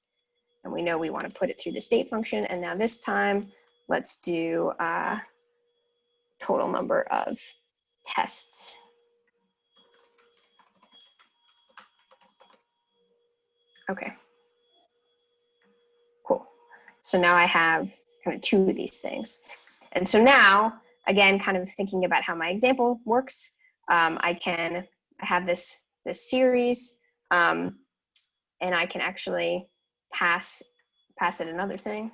and we know we want to put it through the state function. And now this time, let's do total number of tests. Okay, cool. So now I have kind of two of these things. And so now, again, kind of thinking about how my example works, I have this series, and I can actually pass it another thing.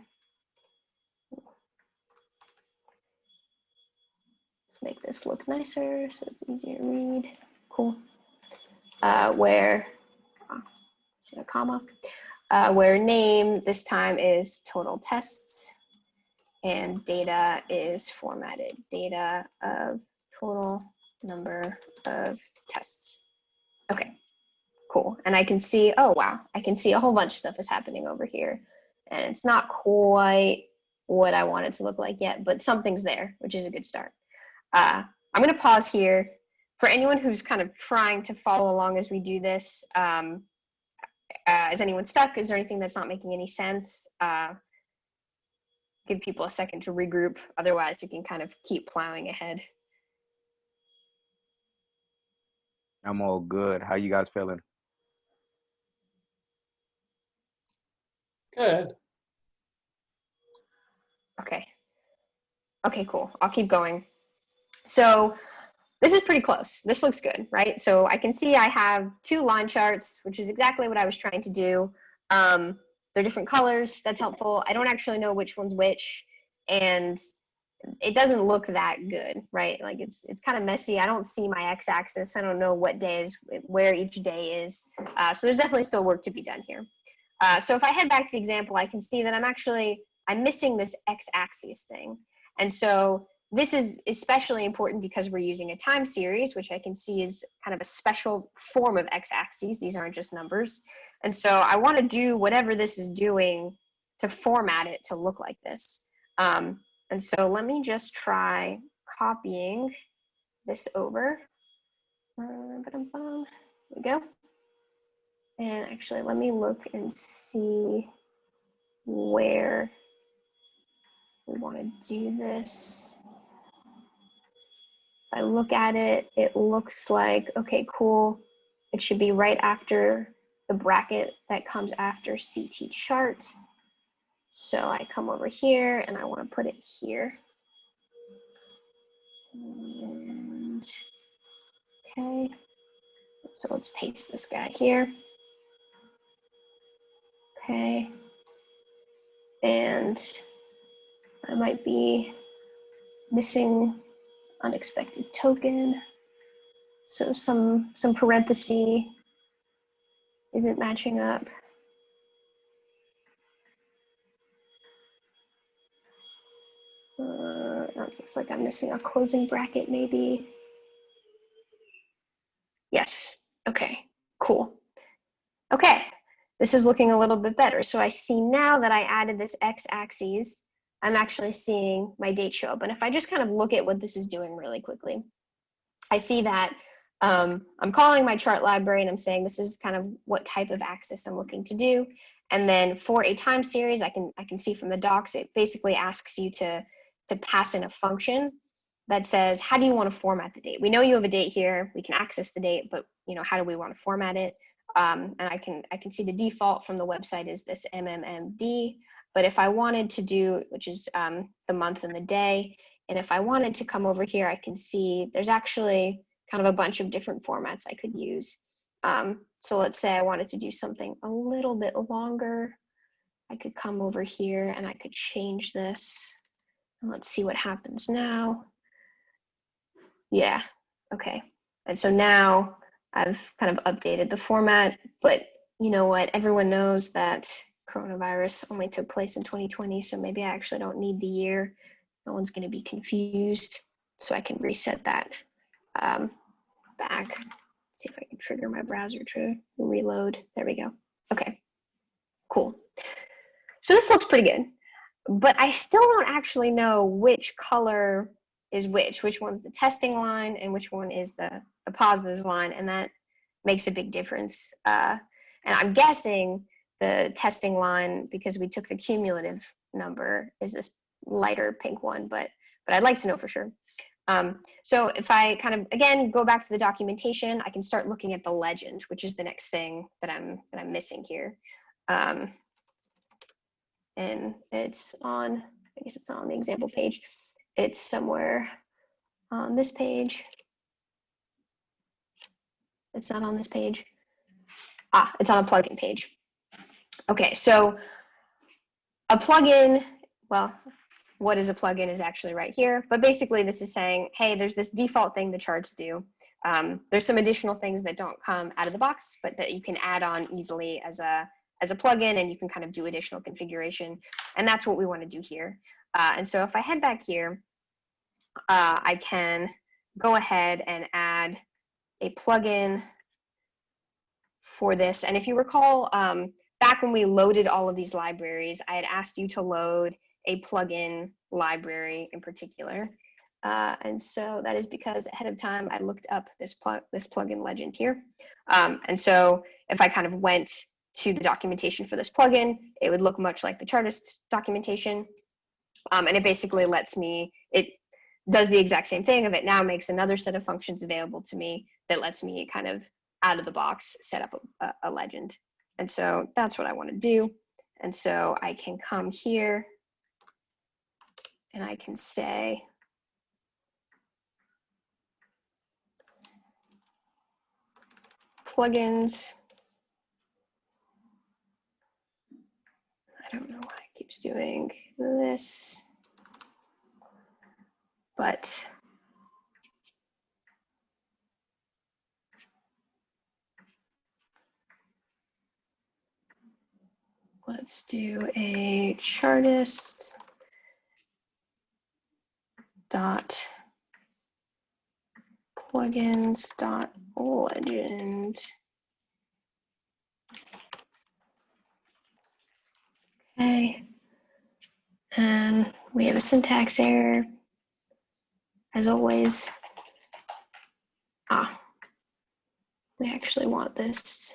Let's make this look nicer so it's easier to read. Cool. Where, see a comma, where name this time is total tests, and data is formatted data of total number of tests. Okay, cool. And I can see, oh wow, I can see a whole bunch of stuff is happening over here. And it's not quite what I want it to look like yet, but something's there, which is a good start. I'm gonna pause here. For anyone who's kind of trying to follow along as we do this, is anyone stuck? Is there anything that's not making any sense? Give people a second to regroup. Otherwise, you can kind of keep plowing ahead. I'm all good. How you guys feeling? Good. Okay. Okay, cool. I'll keep going. So this is pretty close. This looks good, right? So I can see I have two line charts, which is exactly what I was trying to do. They're different colors. That's helpful. I don't actually know which one's which, and it doesn't look that good, right? Like it's kind of messy. I don't see my x-axis. I don't know what day is, where each day is. So there's definitely still work to be done here. So if I head back to the example, I can see that I'm missing this x-axis thing. And so this is especially important because we're using a time series, which I can see is kind of a special form of x-axis. These aren't just numbers. And so I want to do whatever this is doing to format it to look like this. And so let me just try copying this over. There we go. And actually, let me look and see where we want to do this. If I look at it, it looks like, okay, cool. It should be right after the bracket that comes after CT chart. So I come over here and I want to put it here. And okay, so let's paste this guy here. Okay, and I might be missing unexpected token. So some parenthesis isn't matching up. looks like I'm missing a closing bracket maybe. Yes, okay, cool. Okay, this is looking a little bit better. So I see now that I added this x-axis, I'm actually seeing my date show up. And if I just kind of look at what this is doing really quickly, I see that I'm calling my chart library and I'm saying this is kind of what type of axis I'm looking to do. And then for a time series, I can see from the docs, it basically asks you to pass in a function that says, how do you want to format the date? We know you have a date here. We can access the date, but how do we want to format it? And I can see the default from the website is this MMMD. But if I wanted to do, which is the month and the day, and if I wanted to come over here, I can see there's actually kind of a bunch of different formats I could use. So let's say I wanted to do something a little bit longer. I could come over here and I could change this. And let's see what happens now. Yeah, okay. And so now I've kind of updated the format, but you know what? Everyone knows that coronavirus only took place in 2020, so maybe I actually don't need the year. No one's going to be confused, so I can reset that back. See if I can trigger my browser to reload. There we go. Okay, cool. So this looks pretty good, but I still don't actually know which color is which one's the testing line and which one is the positives line, and that makes a big difference. And I'm guessing the testing line, because we took the cumulative number, is this lighter pink one, but I'd like to know for sure. So if I kind of, again, go back to the documentation, I can start looking at the legend, which is the next thing that I'm missing here. And it's on, I guess it's not on the example page. It's somewhere on this page. It's not on this page. It's on a plugin page. Okay, so a plugin, well, what is a plugin is actually right here. But basically this is saying, hey, there's this default thing the charts do. There's some additional things that don't come out of the box, but that you can add on easily as a plugin, and you can kind of do additional configuration. And that's what we want to do here. And so if I head back here, I can go ahead and add a plugin for this. And if you recall, back when we loaded all of these libraries, I had asked you to load a plugin library in particular. And so that is because ahead of time, I looked up this plugin legend here. And so if I kind of went to the documentation for this plugin, it would look much like the Chartist documentation. And it basically lets me, it does the exact same thing. If it now makes another set of functions available to me that lets me kind of out of the box set up a legend. And so that's what I want to do. And so I can come here and I can say, plugins. I don't know why it keeps doing this, but let's do a Chartist dot plugins dot legend. Okay, and we have a syntax error as always. We actually want this,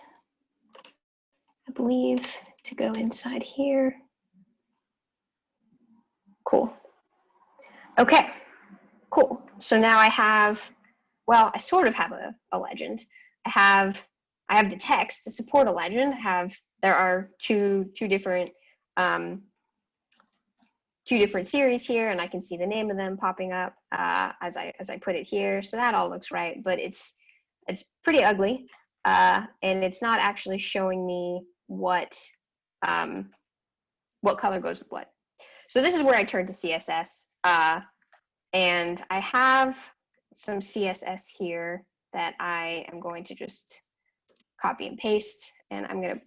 I believe, to go inside here. Cool. Okay, cool. So now I have, well, I sort of have a legend. I have the text to support a legend. There are two different series here, and I can see the name of them popping up as I put it here. So that all looks right, but it's pretty ugly, and it's not actually showing me what color goes with what. So this is where I turn to CSS, and I have some CSS here that I am going to just copy and paste, and I'm going to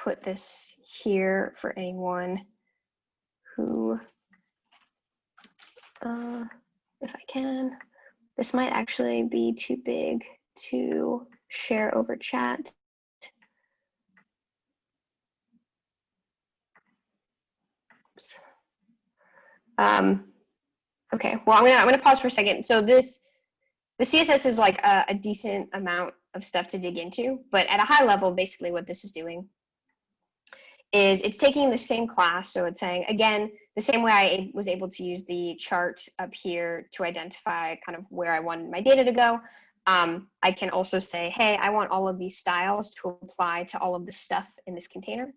put this here for anyone who if I can. This might actually be too big to share over chat. Oops. Okay, well, I'm gonna pause for a second. So the CSS is like a decent amount of stuff to dig into, but at a high level, basically what this is doing is it's taking the same class. So it's saying, again, the same way I was able to use the chart up here to identify kind of where I wanted my data to go. I can also say, hey, I want all of these styles to apply to all of the stuff in this container.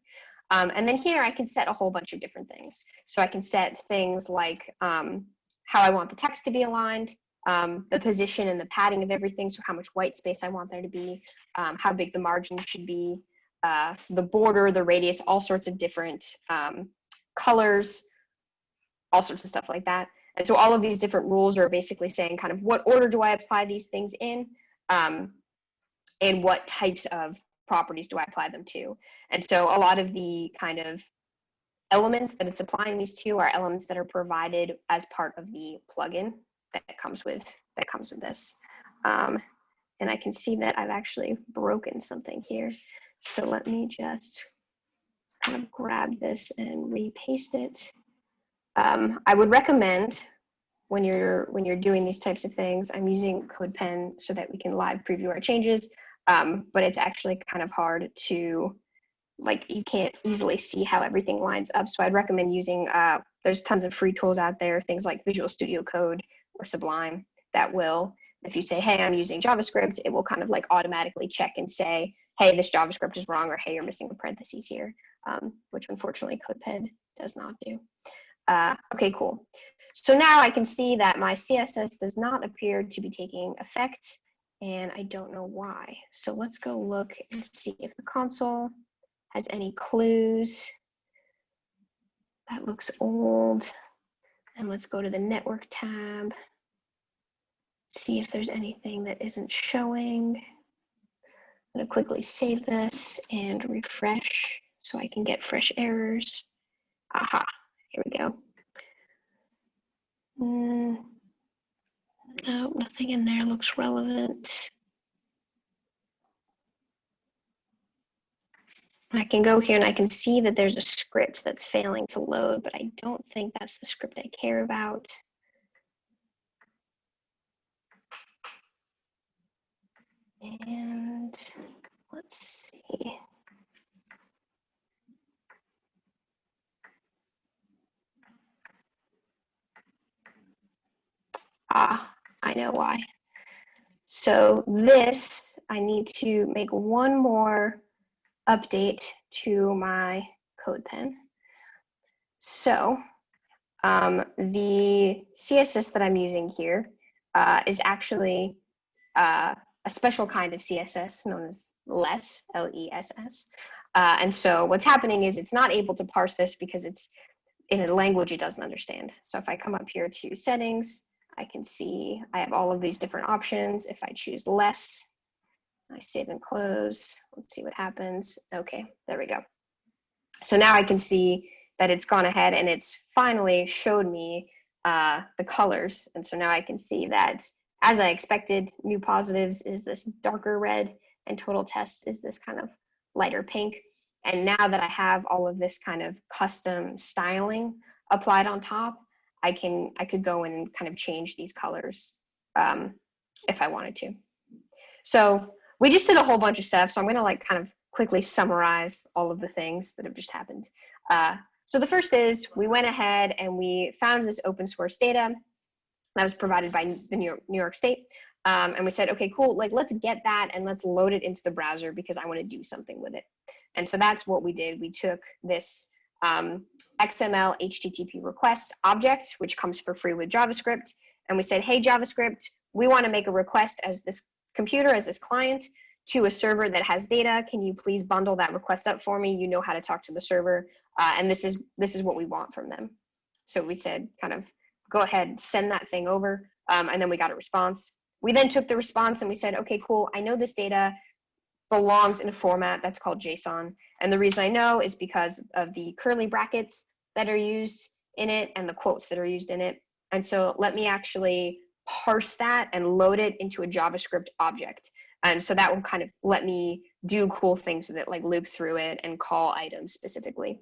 And then here I can set a whole bunch of different things. So I can set things like how I want the text to be aligned, the position and the padding of everything, so how much white space I want there to be, how big the margin should be, the border, the radius, all sorts of different colors, all sorts of stuff like that. And so all of these different rules are basically saying kind of what order do I apply these things in, and what types of properties do I apply them to. And so a lot of the kind of elements that it's applying these to are elements that are provided as part of the plugin that comes with this. And I can see that I've actually broken something here. So let me just kind of grab this and repaste it. I would recommend when you're doing these types of things, I'm using CodePen so that we can live preview our changes, but it's actually kind of hard to, like, you can't easily see how everything lines up. So I'd recommend using, there's tons of free tools out there, things like Visual Studio Code or Sublime that will, if you say, hey, I'm using JavaScript, it will kind of like automatically check and say, hey, this JavaScript is wrong, or hey, you're missing a parentheses here, which unfortunately CodePen does not do. Okay, cool. So now I can see that my CSS does not appear to be taking effect, and I don't know why. So let's go look and see if the console has any clues. That looks old. And let's go to the network tab. See if there's anything that isn't showing. I'm gonna quickly save this and refresh so I can get fresh errors. Aha, here we go. No, nothing in there looks relevant. I can go here and I can see that there's a script that's failing to load, but I don't think that's the script I care about. And let's see. Ah, I know why. So this, I need to make one more update to my CodePen. So the CSS that I'm using here is actually a special kind of CSS known as less, L-E-S-S. And so what's happening is it's not able to parse this because it's in a language it doesn't understand. So if I come up here to settings, I can see I have all of these different options. If I choose less, I save and close. Let's see what happens. Okay, there we go. So now I can see that it's gone ahead and it's finally showed me the colors. And so now I can see that, as I expected, new positives is this darker red and total tests is this kind of lighter pink. And now that I have all of this kind of custom styling applied on top, I could go in and kind of change these colors if I wanted to. So we just did a whole bunch of stuff. So I'm gonna like kind of quickly summarize all of the things that have just happened. So the first is we went ahead and we found this open source data that was provided by the New York State. And we said, okay, cool, like let's get that and let's load it into the browser because I want to do something with it. And so that's what we did. We took this XML HTTP request object, which comes for free with JavaScript. And we said, hey, JavaScript, we want to make a request as this computer, as this client, to a server that has data. Can you please bundle that request up for me? You know how to talk to the server. And this is what we want from them. So we said, kind of, go ahead, send that thing over. And then we got a response. We then took the response and we said, okay, cool, I know this data belongs in a format that's called JSON. And the reason I know is because of the curly brackets that are used in it and the quotes that are used in it. And so let me actually parse that and load it into a JavaScript object. And so that will kind of let me do cool things with it, like loop through it and call items specifically.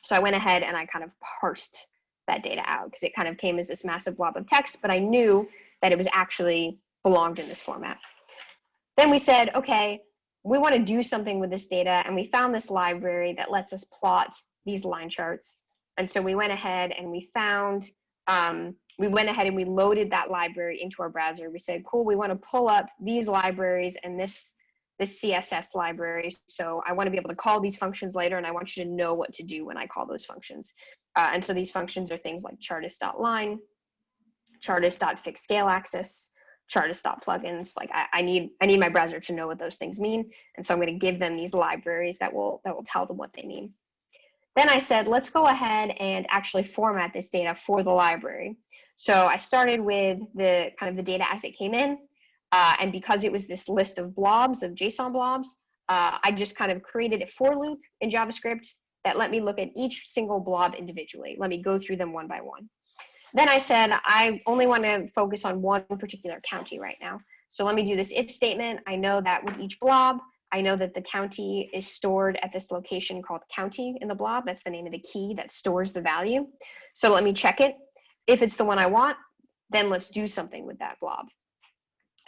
So I went ahead and I kind of parsed that data out because it kind of came as this massive blob of text, but I knew that it was actually belonged in this format. Then we said, okay, we want to do something with this data, and we found this library that lets us plot these line charts. And so we went ahead and we found, we loaded that library into our browser. We said, cool, we want to pull up these libraries and this CSS library. So I want to be able to call these functions later, and I want you to know what to do when I call those functions. And so these functions are things like chartist.line, chartist.fixScaleAxis, chartist.plugins. Like I need my browser to know what those things mean. And so I'm going to give them these libraries that will tell them what they mean. Then I said, let's go ahead and actually format this data for the library. So I started with the kind of the data as it came in. And because it was this list of blobs, of JSON blobs, I just kind of created a for loop in JavaScript that let me look at each single blob individually. Let me go through them one by one. Then I said, I only want to focus on one particular county right now. So let me do this if statement. I know that with each blob, I know that the county is stored at this location called county in the blob. That's the name of the key that stores the value. So let me check it. If it's the one I want, then let's do something with that blob.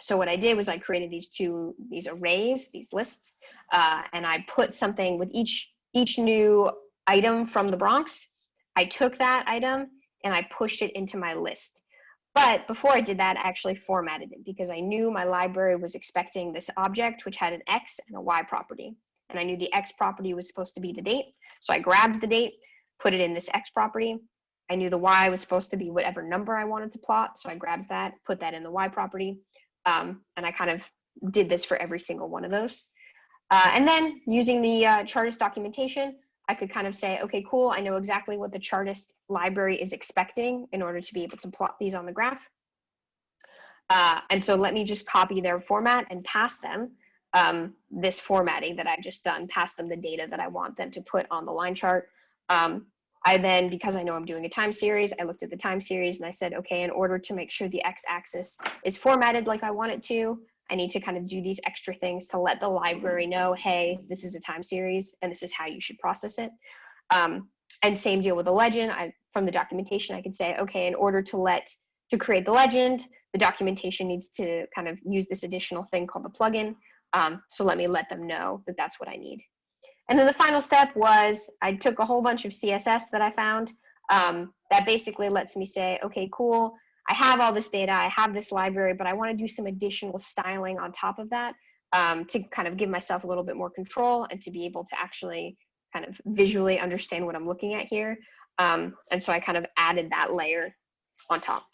So what I did was I created these arrays, these lists, and I put something with each new item from the Bronx. I took that item and I pushed it into my list. But before I did that, I actually formatted it because I knew my library was expecting this object, which had an X and a Y property. And I knew the X property was supposed to be the date. So I grabbed the date, put it in this X property. I knew the Y was supposed to be whatever number I wanted to plot. So I grabbed that, put that in the Y property. And I kind of did this for every single one of those. And then using the Chartist documentation, I could kind of say, okay, cool, I know exactly what the Chartist library is expecting in order to be able to plot these on the graph. And so let me just copy their format and pass them this formatting that I've just done, pass them the data that I want them to put on the line chart. I then, because I know I'm doing a time series, I looked at the time series and I said, okay, in order to make sure the X-axis is formatted like I want it to, I need to kind of do these extra things to let the library know, hey, this is a time series and this is how you should process it. And same deal with the legend. From the documentation, I could say, okay, in order to create the legend, the documentation needs to kind of use this additional thing called the plugin. So let me let them know that that's what I need. And then the final step was I took a whole bunch of CSS that I found that basically lets me say, okay, cool, I have all this data, I have this library, but I want to do some additional styling on top of that to kind of give myself a little bit more control and to be able to actually kind of visually understand what I'm looking at here. And so I kind of added that layer on top.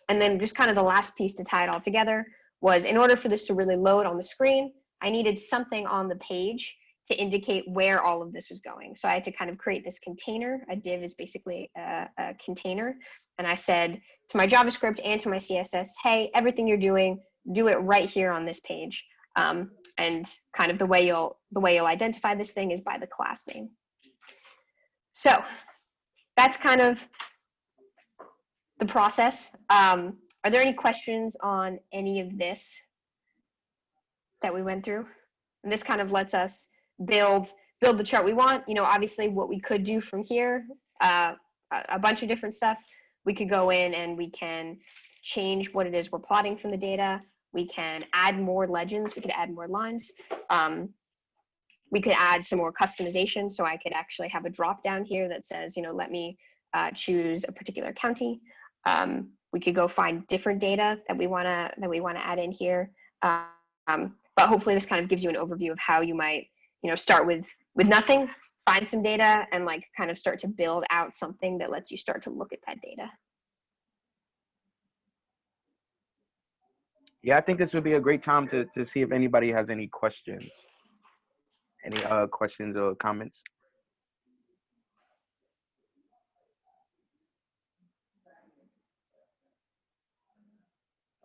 And then just kind of the last piece to tie it all together was, in order for this to really load on the screen, I needed something on the page to indicate where all of this was going. So I had to kind of create this container. A div is basically a container. And I said to my JavaScript and to my CSS, hey, everything you're doing, do it right here on this page. And kind of the way you'll identify this thing is by the class name. So that's kind of the process. Are there any questions on any of this that we went through? And this kind of lets us build the chart we want. You know, obviously what we could do from here, a bunch of different stuff. We could go in and we can change what it is we're plotting from the data. We can add more legends. We could add more lines. We could add some more customization. So I could actually have a drop down here that says, you know, let me choose a particular county. We could go find different data that we want to add in here. But hopefully this kind of gives you an overview of how you might, you know, start with nothing, find some data, and like kind of start to build out something that lets you start to look at that data. Yeah, I think this would be a great time to see if anybody has any questions. Any questions or comments?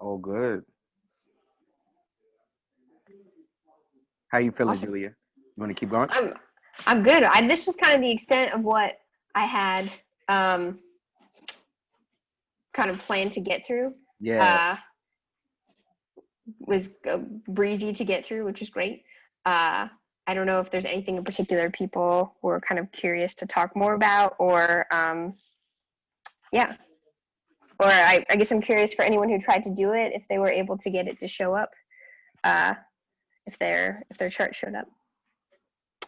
Oh, good. How you feeling, Awesome. Julia? You want to keep going? I'm good. This was kind of the extent of what I had kind of plan to get through. Yeah. Was breezy to get through, which is great. I don't know if there's anything in particular people were kind of curious to talk more about, or yeah. Or I guess I'm curious for anyone who tried to do it, if they were able to get it to show up, if their chart showed up.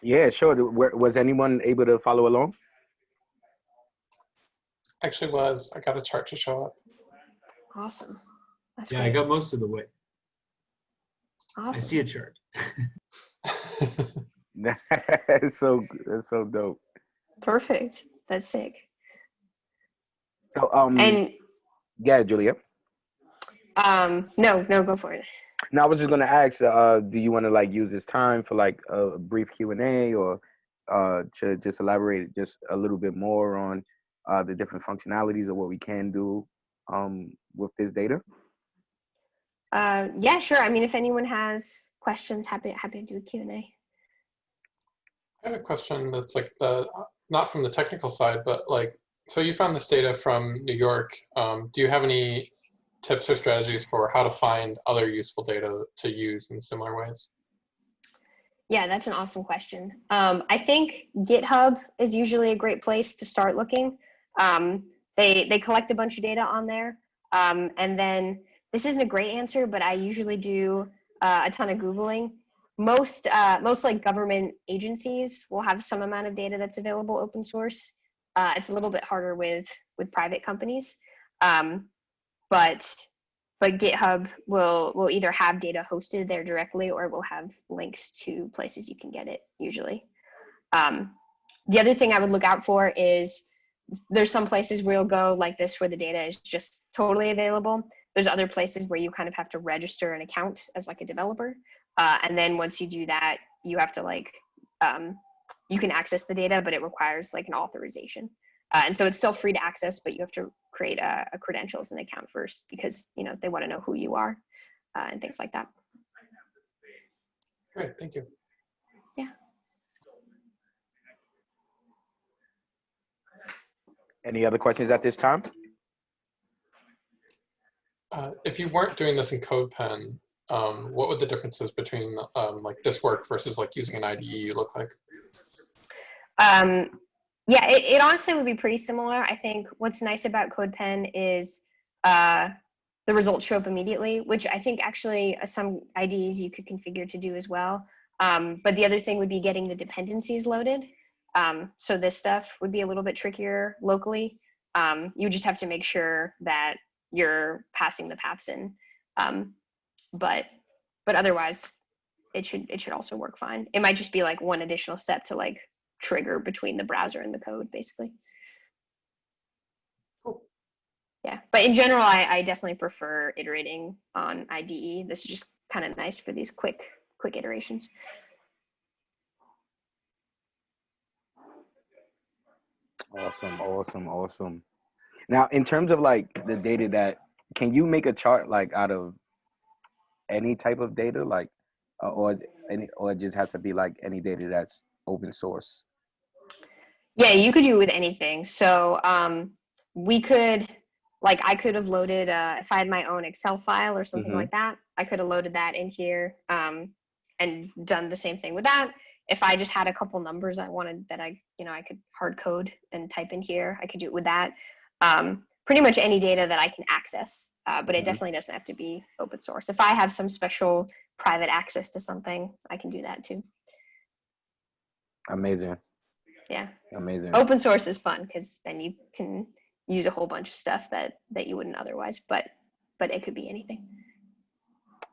Yeah, sure. Was anyone able to follow along? Actually I got a chart to show up. Awesome. That's Yeah, great. I got most of the way. Awesome. I see a chart. That's so dope. Perfect. That's sick. So And yeah, Julia. no, go for it. Now I was just gonna ask, do you want to like use this time for like a brief Q&A, or to just elaborate just a little bit more on the different functionalities of what we can do with this data? Yeah, sure. I mean, if anyone has questions, happy to do a Q&A. I have a question that's like not from the technical side, but like, so you found this data from New York. Do you have any tips or strategies for how to find other useful data to use in similar ways? Yeah, that's an awesome question. I think GitHub is usually a great place to start looking. They collect a bunch of data on there. And then this isn't a great answer, but I usually do a ton of Googling. Most like government agencies will have some amount of data that's available open source. It's a little bit harder with private companies. But GitHub will either have data hosted there directly, or will have links to places you can get it usually. The other thing I would look out for is there's some places where you'll go like this where the data is just totally available. There's other places where you kind of have to register an account as like a developer. And then once you do that, you have to like, you can access the data, but it requires like an authorization. And so it's still free to access, but you have to create a credentials and account first, because they want to know who you are and things like that. Great, thank you. Yeah. Any other questions at this time? If you weren't doing this in CodePen, what would the differences between like this work versus like using an IDE look like? Yeah, it honestly would be pretty similar. I think what's nice about CodePen is the results show up immediately, which I think actually some IDEs you could configure to do as well. But the other thing would be getting the dependencies loaded. So this stuff would be a little bit trickier locally. You just have to make sure that you're passing the paths in. But otherwise, it should also work fine. It might just be like one additional step to like trigger between the browser and the code, basically. Cool. Yeah, but in general, I definitely prefer iterating on IDE. This is just kind of nice for these quick iterations. Awesome. Now, in terms of like the data can you make a chart like out of any type of data, like, or it just has to be like any data that's open source? Yeah, you could do it with anything. So we could, like, I could have loaded, if I had my own Excel file or something like that, I could have loaded that in here and done the same thing with that. If I just had a couple numbers I wanted that I could hard code and type in here, I could do it with that. Pretty much any data that I can access, but it definitely doesn't have to be open source. If I have some special private access to something, I can do that too. Amazing. Yeah. Amazing. Open source is fun because then you can use a whole bunch of stuff that you wouldn't otherwise, but it could be anything.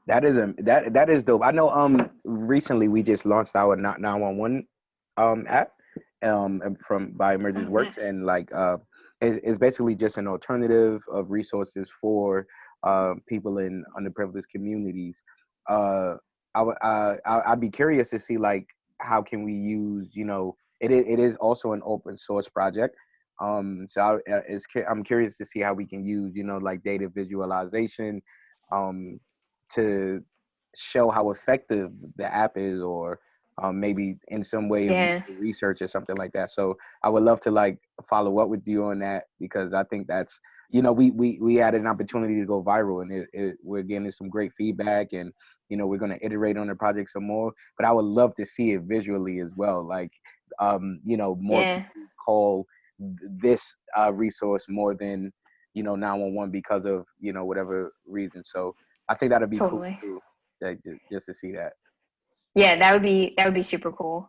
That is dope. I know recently we just launched our 911 app by Emergent Works, nice. and like it's basically just an alternative of resources for people in underprivileged communities. I'd be curious to see like how can we use, it is also an open source project. So I'm curious to see how we can use, like data visualization to show how effective the app is, or maybe in some way of research or something like that. So I would love to like follow up with you on that, because I think that's, you know, we had an opportunity to go viral, and we're getting some great feedback, and you know, we're going to iterate on the project some more. But I would love to see it visually as well, like you know, more Yeah. people call this resource more than, you know, 911 because of, you know, whatever reason. So I think that'd be cool Totally. too, like, just to see that. Yeah, that would be super cool.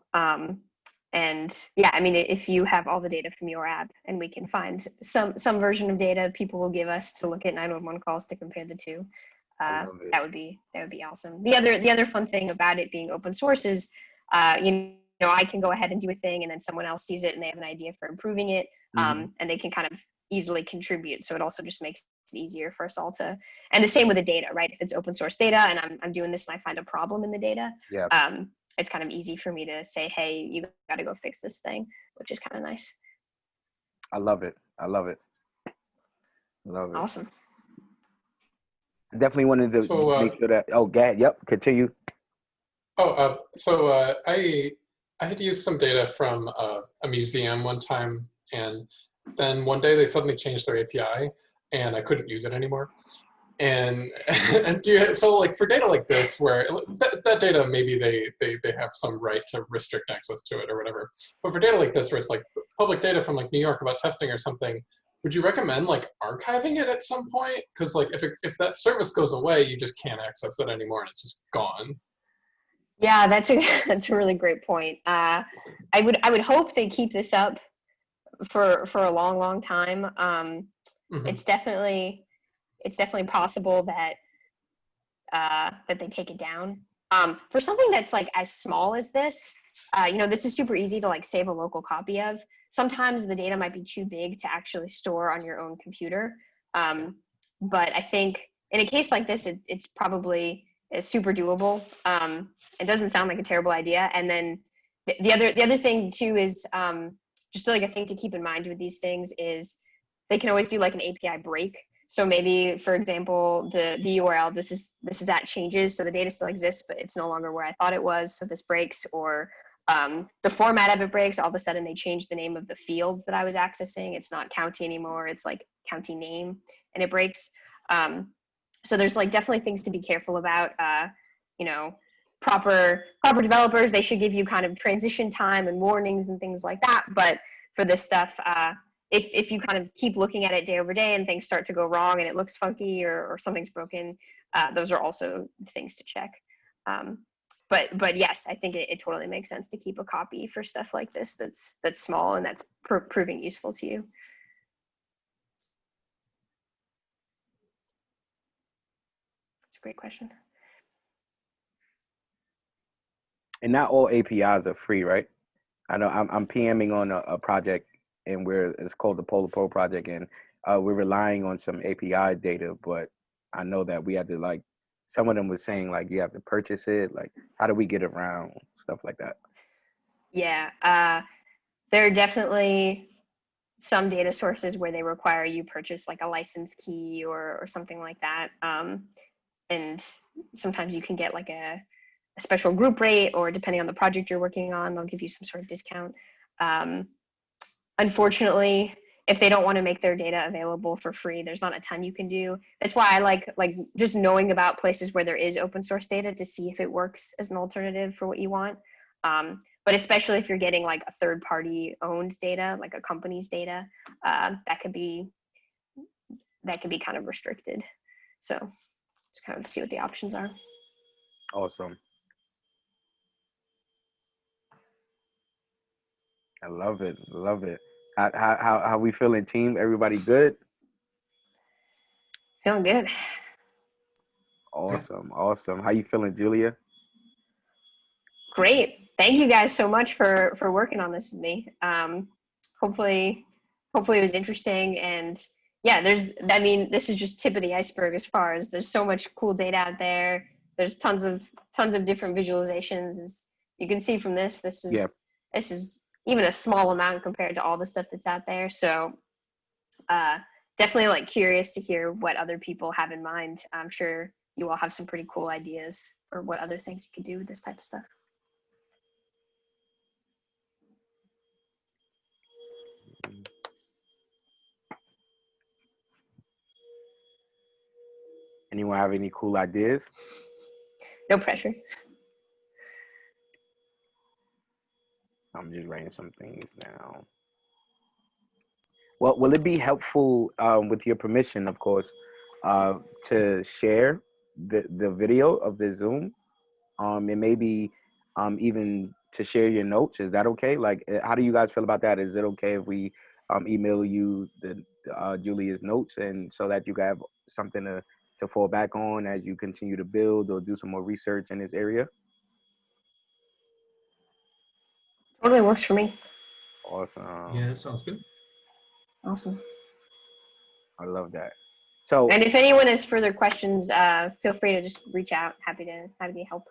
And yeah, I mean, if you have all the data from your app, and we can find some version of data people will give us to look at 911 calls to compare the two, I love it. that would be awesome. The other fun thing about it being open source is, you know, I can go ahead and do a thing, and then someone else sees it and they have an idea for improving it, Mhm. and they can kind of easily contribute. So it also just makes it easier for us all to. And the same with the data, right? If it's open source data and I'm doing this and I find a problem in the data, Yeah, it's kind of easy for me to say, hey, you got to go fix this thing, which is kind of nice. I love it. I love it. Love it. Awesome. I definitely wanted to So, make sure that. Oh, Gad. Yep. Continue. I had used some data from a museum one time, and then one day they suddenly changed their API, and I couldn't use it anymore. And so like for data like this, where that data maybe they have some right to restrict access to it or whatever. But for data like this, where it's like public data from like New York about testing or something, would you recommend like archiving it at some point? Because like if that service goes away, you just can't access it anymore, and it's just gone. Yeah, that's a really great point. I would hope they keep this up for a long time. Mm-hmm. It's definitely possible that that they take it down. For something that's like as small as this, you know, this is super easy to like save a local copy of. Sometimes the data might be too big to actually store on your own computer. But I think in a case like this, it's probably super doable. It doesn't sound like a terrible idea. And then the other thing too is just like a thing to keep in mind with these things is they can always do like an API break. So maybe, for example, the URL, this is at changes, so the data still exists, but it's no longer where I thought it was, so this breaks, or the format of it breaks. All of a sudden, they changed the name of the fields that I was accessing. It's not county anymore. It's like county name, and it breaks. So there's like definitely things to be careful about. You know, proper developers, they should give you kind of transition time and warnings and things like that. But for this stuff, if you kind of keep looking at it day over day and things start to go wrong and it looks funky or something's broken, those are also things to check. But yes, I think it totally makes sense to keep a copy for stuff like this that's small and that's proving useful to you. It's a great question. And not all APIs are free, right? I know I'm PMing on a project, and it's called the Polar Pro project, and we're relying on some API data, but I know that we had to, like, some of them was saying like you have to purchase it. Like, how do we get around stuff like that? Yeah, there are definitely some data sources where they require you purchase like a license key or something like that. And sometimes you can get like a special group rate, or depending on the project you're working on, they'll give you some sort of discount. Unfortunately, if they don't want to make their data available for free, there's not a ton you can do. That's why I like just knowing about places where there is open source data to see if it works as an alternative for what you want. But especially if you're getting like a third party owned data, like a company's data, that can be kind of restricted. So just kind of see what the options are. Awesome. I love it. Love it. How we feeling, team? Everybody good? Feeling good. Awesome. Awesome. How you feeling, Julia? Great. Thank you guys so much for working on this with me. Hopefully it was interesting, and yeah, this is just tip of the iceberg as far as there's so much cool data out there. There's tons of different visualizations. As you can see from this Yeah. is even a small amount compared to all the stuff that's out there. So definitely like curious to hear what other people have in mind. I'm sure you all have some pretty cool ideas for what other things you could do with this type of stuff. Anyone have any cool ideas? No pressure. I'm just writing some things down. Well, will it be helpful, with your permission, of course, to share the video of the Zoom, and maybe even to share your notes? Is that okay? Like, how do you guys feel about that? Is it okay if we email you the Julia's notes, and so that you can have something to fall back on as you continue to build or do some more research in this area? Totally works for me. Awesome. Yeah, that sounds good. Awesome. I love that. So And if anyone has further questions, feel free to just reach out. Happy to help.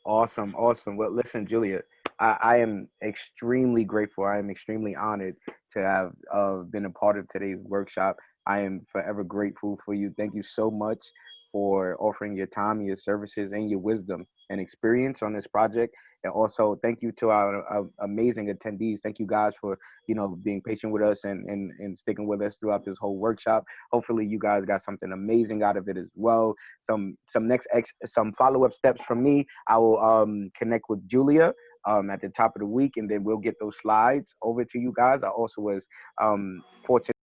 awesome. Well, listen, Julia, I am extremely grateful. I am extremely honored to have been a part of today's workshop. I am forever grateful for you. Thank you so much for offering your time, your services, and your wisdom and experience on this project. And also, thank you to our amazing attendees. Thank you guys for being patient with us and sticking with us throughout this whole workshop. Hopefully, you guys got something amazing out of it as well. Some follow-up steps from me. I will connect with Julia at the top of the week, and then we'll get those slides over to you guys. I also was fortunate